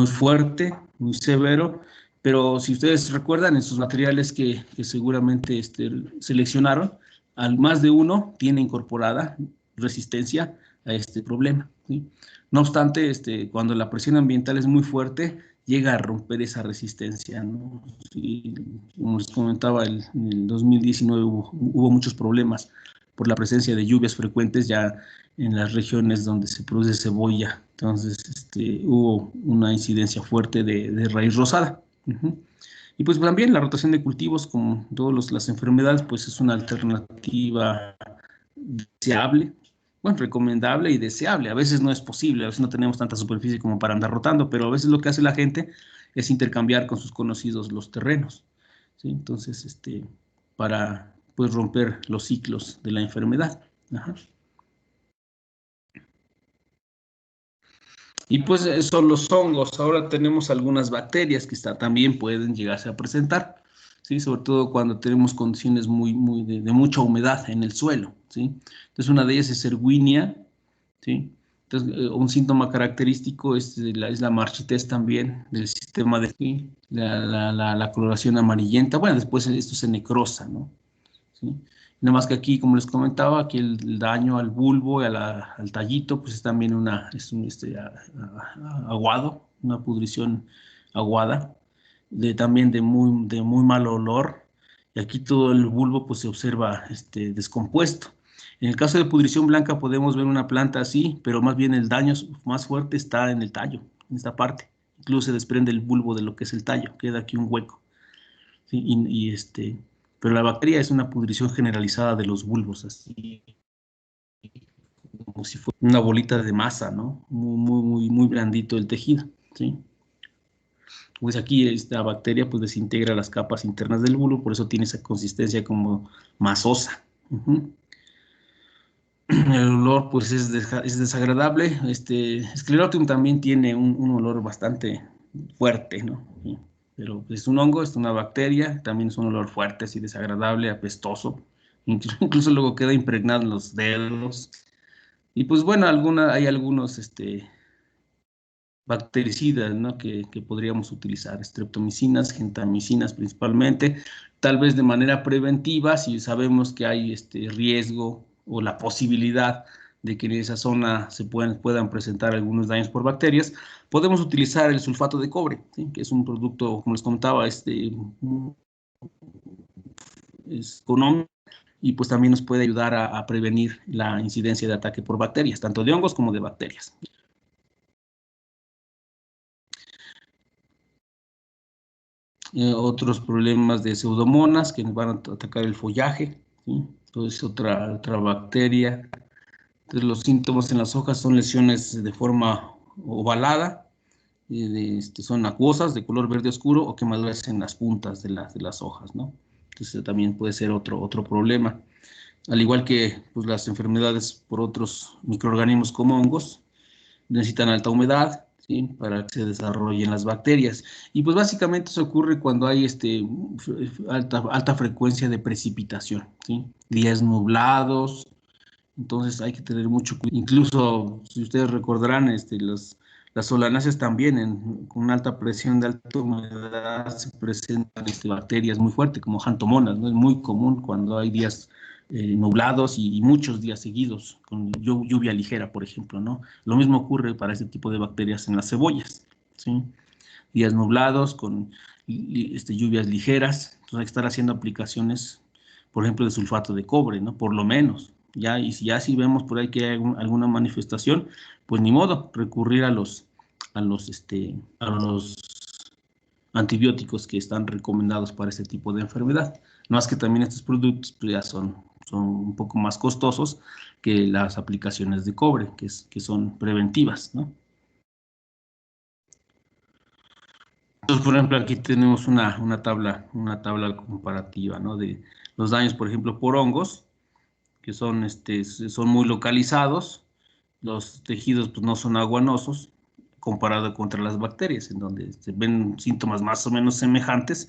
fuerte, muy severo, pero si ustedes recuerdan en sus materiales que seguramente seleccionaron, al más de uno tiene incorporada resistencia a este problema, ¿sí? No obstante, cuando la presión ambiental es muy fuerte, llega a romper esa resistencia, ¿no? Sí, como les comentaba, en el 2019 hubo muchos problemas por la presencia de lluvias frecuentes ya en las regiones donde se produce cebolla. Entonces, hubo una incidencia fuerte de raíz rosada. Y pues también la rotación de cultivos, como todas las enfermedades, pues es una alternativa deseable, bueno, recomendable y deseable. A veces no es posible, a veces no tenemos tanta superficie como para andar rotando, pero a veces lo que hace la gente es intercambiar con sus conocidos los terrenos, ¿sí? Entonces, para pues romper los ciclos de la enfermedad. Ajá. Y pues son los hongos. Ahora tenemos algunas bacterias que también pueden llegarse a presentar, ¿sí? Sobre todo cuando tenemos condiciones muy de mucha humedad en el suelo, ¿sí? Entonces una de ellas es Erwinia, ¿sí? Entonces un síntoma característico es la marchitez también del sistema de ¿sí? La coloración amarillenta. Bueno, después esto se necrosa, ¿no? ¿Sí? Nada más que aquí, como les comentaba, aquí el daño al bulbo y al tallito, pues es también aguado, una pudrición aguada, también de muy mal olor, y aquí todo el bulbo pues se observa descompuesto. En el caso de pudrición blanca podemos ver una planta así, pero más bien el daño más fuerte está en el tallo, en esta parte. Incluso se desprende el bulbo de lo que es el tallo, queda aquí un hueco. ¿Sí? Pero la bacteria es una pudrición generalizada de los bulbos, así como si fuera una bolita de masa, ¿no? Muy blandito el tejido, ¿sí? Pues aquí esta bacteria pues desintegra las capas internas del bulbo, por eso tiene esa consistencia como masosa. Uh-huh. El olor pues es desagradable. Sclerotium también tiene un olor bastante fuerte, ¿no? Sí. Pero es un hongo, es una bacteria, también es un olor fuerte, así desagradable, apestoso. Incluso luego queda impregnado en los dedos. Y pues bueno, hay algunos bactericidas, ¿no? que podríamos utilizar, streptomicinas, gentamicinas principalmente, tal vez de manera preventiva, si sabemos que hay riesgo o la posibilidad de que en esa zona puedan presentar algunos daños por bacterias, podemos utilizar el sulfato de cobre, ¿sí? Que es un producto, como les contaba, es económico y pues también nos puede ayudar a prevenir la incidencia de ataque por bacterias, tanto de hongos como de bacterias. Otros problemas de pseudomonas que nos van a atacar el follaje, ¿sí? Entonces otra bacteria. Entonces los síntomas en las hojas son lesiones de forma ovalada, son acuosas de color verde oscuro o quemaduras en las puntas de las hojas, ¿no? Entonces también puede ser otro problema. Al igual que pues, las enfermedades por otros microorganismos como hongos, necesitan alta humedad, ¿sí? Para que se desarrollen las bacterias. Y pues básicamente eso ocurre cuando hay alta frecuencia de precipitación, ¿sí? Días nublados, entonces hay que tener mucho cuidado. Incluso, si ustedes recordarán, las solanáceas también, con una alta presión de alta humedad, se presentan bacterias muy fuertes, como Xanthomonas, ¿no? Es muy común cuando hay días nublados y muchos días seguidos, con lluvia ligera, por ejemplo, ¿no? Lo mismo ocurre para este tipo de bacterias en las cebollas, ¿sí? Días nublados con lluvias ligeras, entonces hay que estar haciendo aplicaciones, por ejemplo, de sulfato de cobre, ¿no? Por lo menos, ya, y si vemos por ahí que hay alguna manifestación, pues ni modo, recurrir a los antibióticos que están recomendados para este tipo de enfermedad. No más que también estos productos pues, ya son un poco más costosos que las aplicaciones de cobre, que son preventivas, ¿no? Entonces, por ejemplo, aquí tenemos una tabla comparativa, ¿no? De los daños, por ejemplo, por hongos, que son muy localizados, los tejidos pues, no son aguanosos, comparado contra las bacterias, en donde se ven síntomas más o menos semejantes,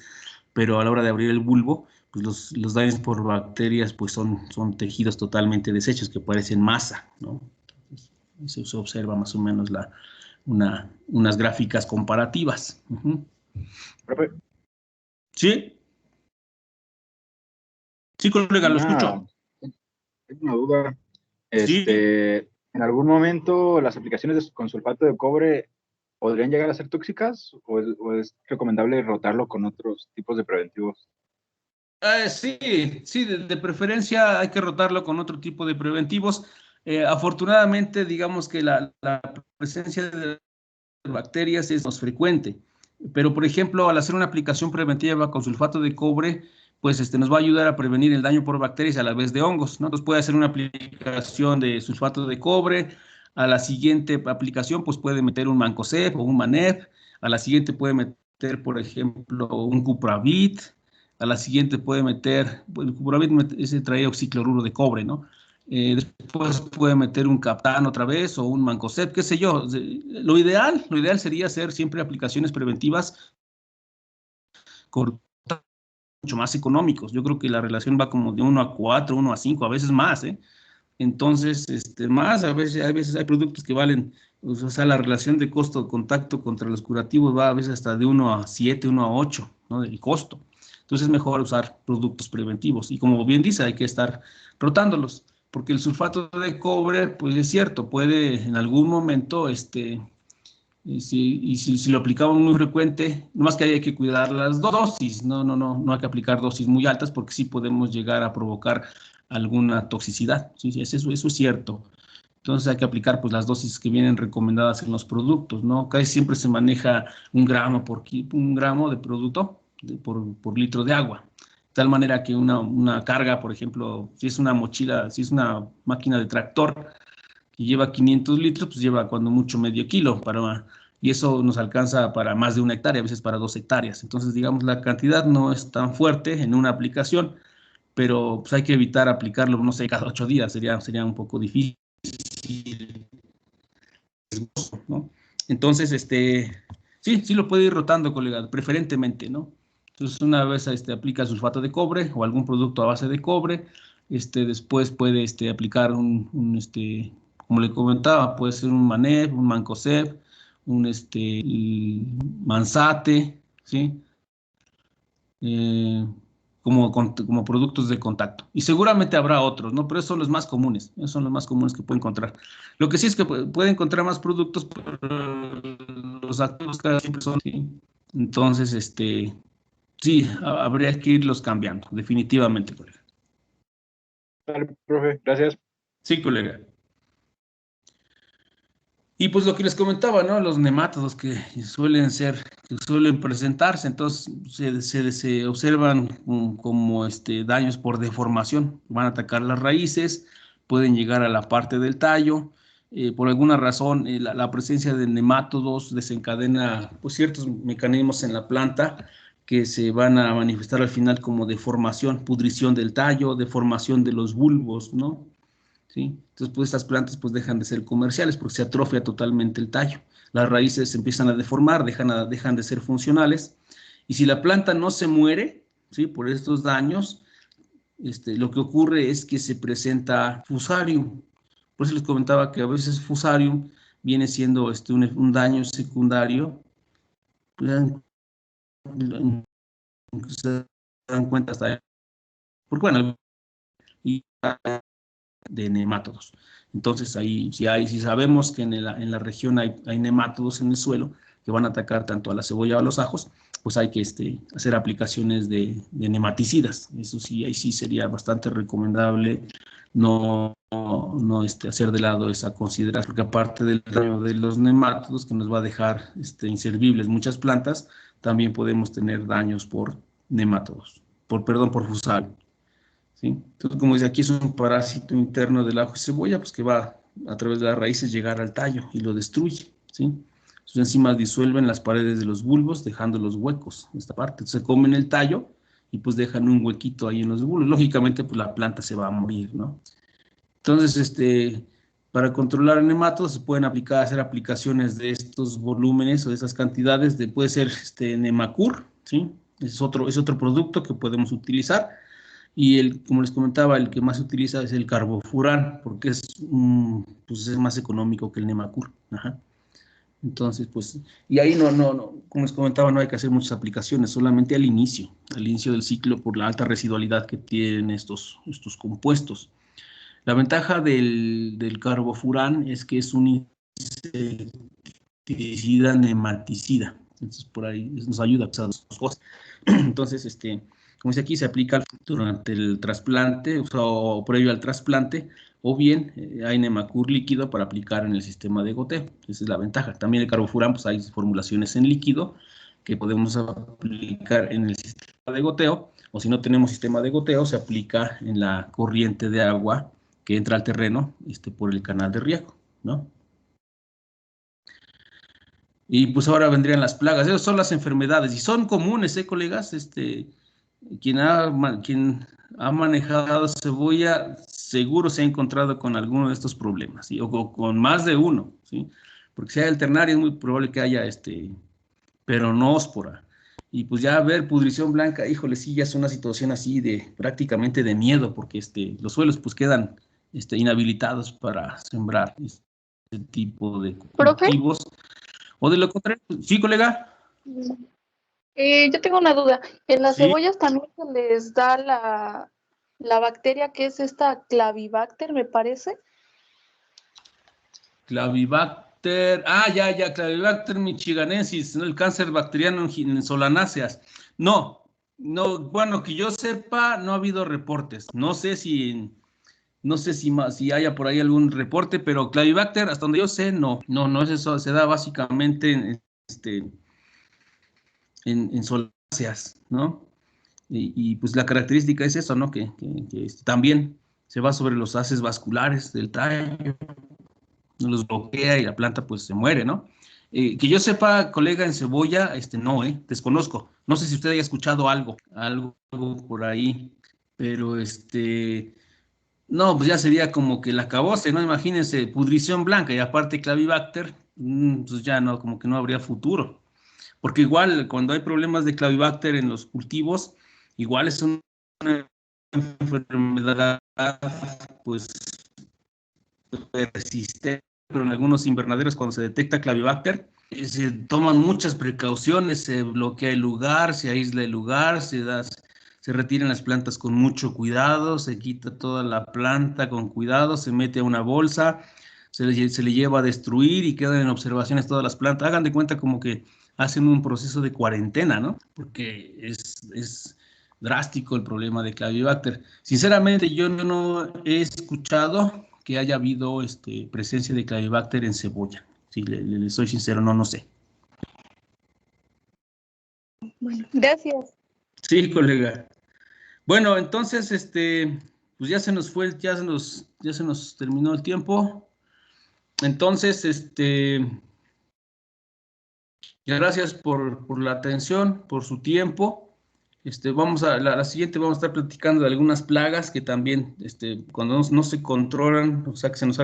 pero a la hora de abrir el bulbo, pues los daños por bacterias pues son tejidos totalmente deshechos que parecen masa, ¿no? Entonces, se observa más o menos unas gráficas comparativas. Uh-huh. Profe, Sí, sí, colega, lo una, escucho. tengo una duda. Sí. ¿En algún momento las aplicaciones con sulfato de cobre podrían llegar a ser tóxicas o es recomendable rotarlo con otros tipos de preventivos? Sí, de preferencia hay que rotarlo con otro tipo de preventivos. Afortunadamente, digamos que la presencia de bacterias es más frecuente, pero por ejemplo, al hacer una aplicación preventiva con sulfato de cobre, pues nos va a ayudar a prevenir el daño por bacterias a la vez de hongos, ¿no? Entonces puede hacer una aplicación de sulfato de cobre, a la siguiente aplicación pues puede meter un mancozeb o un maneb, a la siguiente puede meter, por ejemplo, un cupravit, a la siguiente puede meter, bueno, el cupravit ese trae oxicloruro de cobre, ¿no? Después puede meter un Captán otra vez o un Mancozeb, qué sé yo. Lo ideal sería hacer siempre aplicaciones preventivas con mucho más económicos. Yo creo que la relación va como de 1 a 4, 1 a 5, a veces más, ¿eh? Entonces, más, a veces hay productos que valen, o sea, la relación de costo-contacto contra los curativos va a veces hasta de 1 a 7, 1 a 8, ¿no? El costo. Entonces es mejor usar productos preventivos. Y como bien dice, hay que estar rotándolos, porque el sulfato de cobre, pues es cierto, puede en algún momento, si lo aplicamos muy frecuente, más que hay que cuidar las dosis, no hay que aplicar dosis muy altas porque sí podemos llegar a provocar alguna toxicidad, ¿sí? Eso es cierto. Entonces hay que aplicar pues las dosis que vienen recomendadas en los productos, ¿no? Casi siempre se maneja 1 gramo un gramo de producto por litro de agua. De tal manera que una carga, por ejemplo, si es una mochila, si es una máquina de tractor, y lleva 500 litros, pues lleva cuando mucho medio kilo y eso nos alcanza para más de 1 hectárea, a veces para 2 hectáreas. Entonces, digamos, la cantidad no es tan fuerte en una aplicación, pero pues hay que evitar aplicarlo, no sé, cada 8 días, sería un poco difícil, ¿no? Entonces, sí lo puede ir rotando, colega, preferentemente, ¿no? Entonces, una vez aplica sulfato de cobre o algún producto a base de cobre, después puede aplicar como le comentaba, puede ser un Maneb, un Mancozeb, y Mansate, ¿sí? Eh, como productos de contacto. Y seguramente habrá otros, ¿no? Pero esos son los más comunes, esos son los más comunes que puede encontrar. Lo que sí es que puede encontrar más productos, pero los activos casi siempre son, ¿sí? Entonces, sí, habría que irlos cambiando, definitivamente, colega. Dale, profe, gracias. Sí, colega. Y pues lo que les comentaba, ¿no? Los nemátodos que suelen presentarse, entonces se observan como daños por deformación. Van a atacar las raíces, pueden llegar a la parte del tallo. Por alguna razón, la presencia de nemátodos desencadena pues, ciertos mecanismos en la planta que se van a manifestar al final como deformación, pudrición del tallo, deformación de los bulbos, ¿no? ¿Sí? Entonces, pues estas plantas pues dejan de ser comerciales porque se atrofia totalmente el tallo. Las raíces se empiezan a deformar, dejan de ser funcionales. Y si la planta no se muere, ¿sí? Por estos daños, lo que ocurre es que se presenta fusarium. Por eso les comentaba que a veces fusarium viene siendo un daño secundario. Se dan cuenta hasta... Porque bueno, y de nemátodos. Entonces, ahí, si sabemos que en la región hay nemátodos en el suelo que van a atacar tanto a la cebolla o a los ajos, pues hay que hacer aplicaciones de nematicidas. Eso sí, ahí sí sería bastante recomendable no hacer de lado esa consideración, porque aparte del daño de los nemátodos que nos va a dejar inservibles muchas plantas, también podemos tener daños por nemátodos, por fusarium. ¿Sí? Entonces, como dice aquí, es un parásito interno del ajo y cebolla, pues que va a través de las raíces llegar al tallo y lo destruye, ¿sí? Sus enzimas disuelven las paredes de los bulbos, dejando los huecos en esta parte. Entonces, se comen el tallo y pues dejan un huequito ahí en los bulbos. Lógicamente, pues la planta se va a morir, ¿no? Entonces, para controlar nemátodos se pueden hacer aplicaciones de estos volúmenes o de esas cantidades, puede ser Nemacur, ¿sí? Es otro producto que podemos utilizar. Y como les comentaba, el que más se utiliza es el carbofurán, porque pues es más económico que el Nemacur. Ajá. Entonces, pues, y ahí como les comentaba, no hay que hacer muchas aplicaciones, solamente al inicio del ciclo, por la alta residualidad que tienen estos compuestos. La ventaja del carbofurán es que es un insecticida nematicida. Entonces, por ahí nos ayuda a esas dos cosas. Entonces, como dice aquí, se aplica durante el trasplante o previo al trasplante, o bien hay Nemacur líquido para aplicar en el sistema de goteo. Esa es la ventaja. También el carbofurán, pues hay formulaciones en líquido que podemos aplicar en el sistema de goteo, o si no tenemos sistema de goteo, se aplica en la corriente de agua que entra al terreno por el canal de riego, ¿no? Y pues ahora vendrían las plagas. Esas son las enfermedades y son comunes, colegas. Quien ha manejado cebolla seguro se ha encontrado con alguno de estos problemas, ¿sí? O con más de uno, ¿sí? Porque si hay alternaria es muy probable que haya peronóspora. Y pues ya ver pudrición blanca, híjole, sí, ya es una situación así de prácticamente de miedo, porque los suelos pues quedan inhabilitados para sembrar este tipo de ¿Profe? cultivos. O de lo contrario, sí, colega. Yo tengo una duda. ¿En las Sí, cebollas también se les da la bacteria que es esta Clavibacter, me parece? Clavibacter, ya, Clavibacter michiganensis, ¿no? El cáncer bacteriano en solanáceas. No, no, bueno, que yo sepa, no ha habido reportes. No sé si haya por ahí algún reporte, pero Clavibacter, hasta donde yo sé, no es eso, se da básicamente en solanáceas, ¿no? Pues la característica es eso, ¿no? Que también se va sobre los haces vasculares del tallo, no los bloquea y la planta pues se muere, ¿no? Que yo sepa, colega, en cebolla, no, desconozco. No sé si usted haya escuchado algo por ahí, pero no, pues ya sería como que la acabose, ¿no? Imagínense, pudrición blanca y aparte clavibacter, pues ya no, como que no habría futuro. Porque igual cuando hay problemas de clavibacter en los cultivos, igual es una enfermedad pues persistente, pero en algunos invernaderos cuando se detecta clavibacter, se toman muchas precauciones, se bloquea el lugar, se aísla el lugar, se retiran las plantas con mucho cuidado, se quita toda la planta con cuidado, se mete a una bolsa, se le lleva a destruir y quedan en observaciones todas las plantas. Hagan de cuenta como que hacen un proceso de cuarentena, ¿no? Porque es drástico el problema de Clavibacter. Sinceramente, yo no he escuchado que haya habido presencia de Clavibacter en cebolla. Si le soy sincero, no sé. Bueno, gracias. Sí, colega. Bueno, entonces, pues ya se nos fue, ya se nos terminó el tiempo. Entonces, gracias por la atención, por su tiempo. La siguiente vamos a estar platicando de algunas plagas que también, cuando no se controlan, o sea, que se nos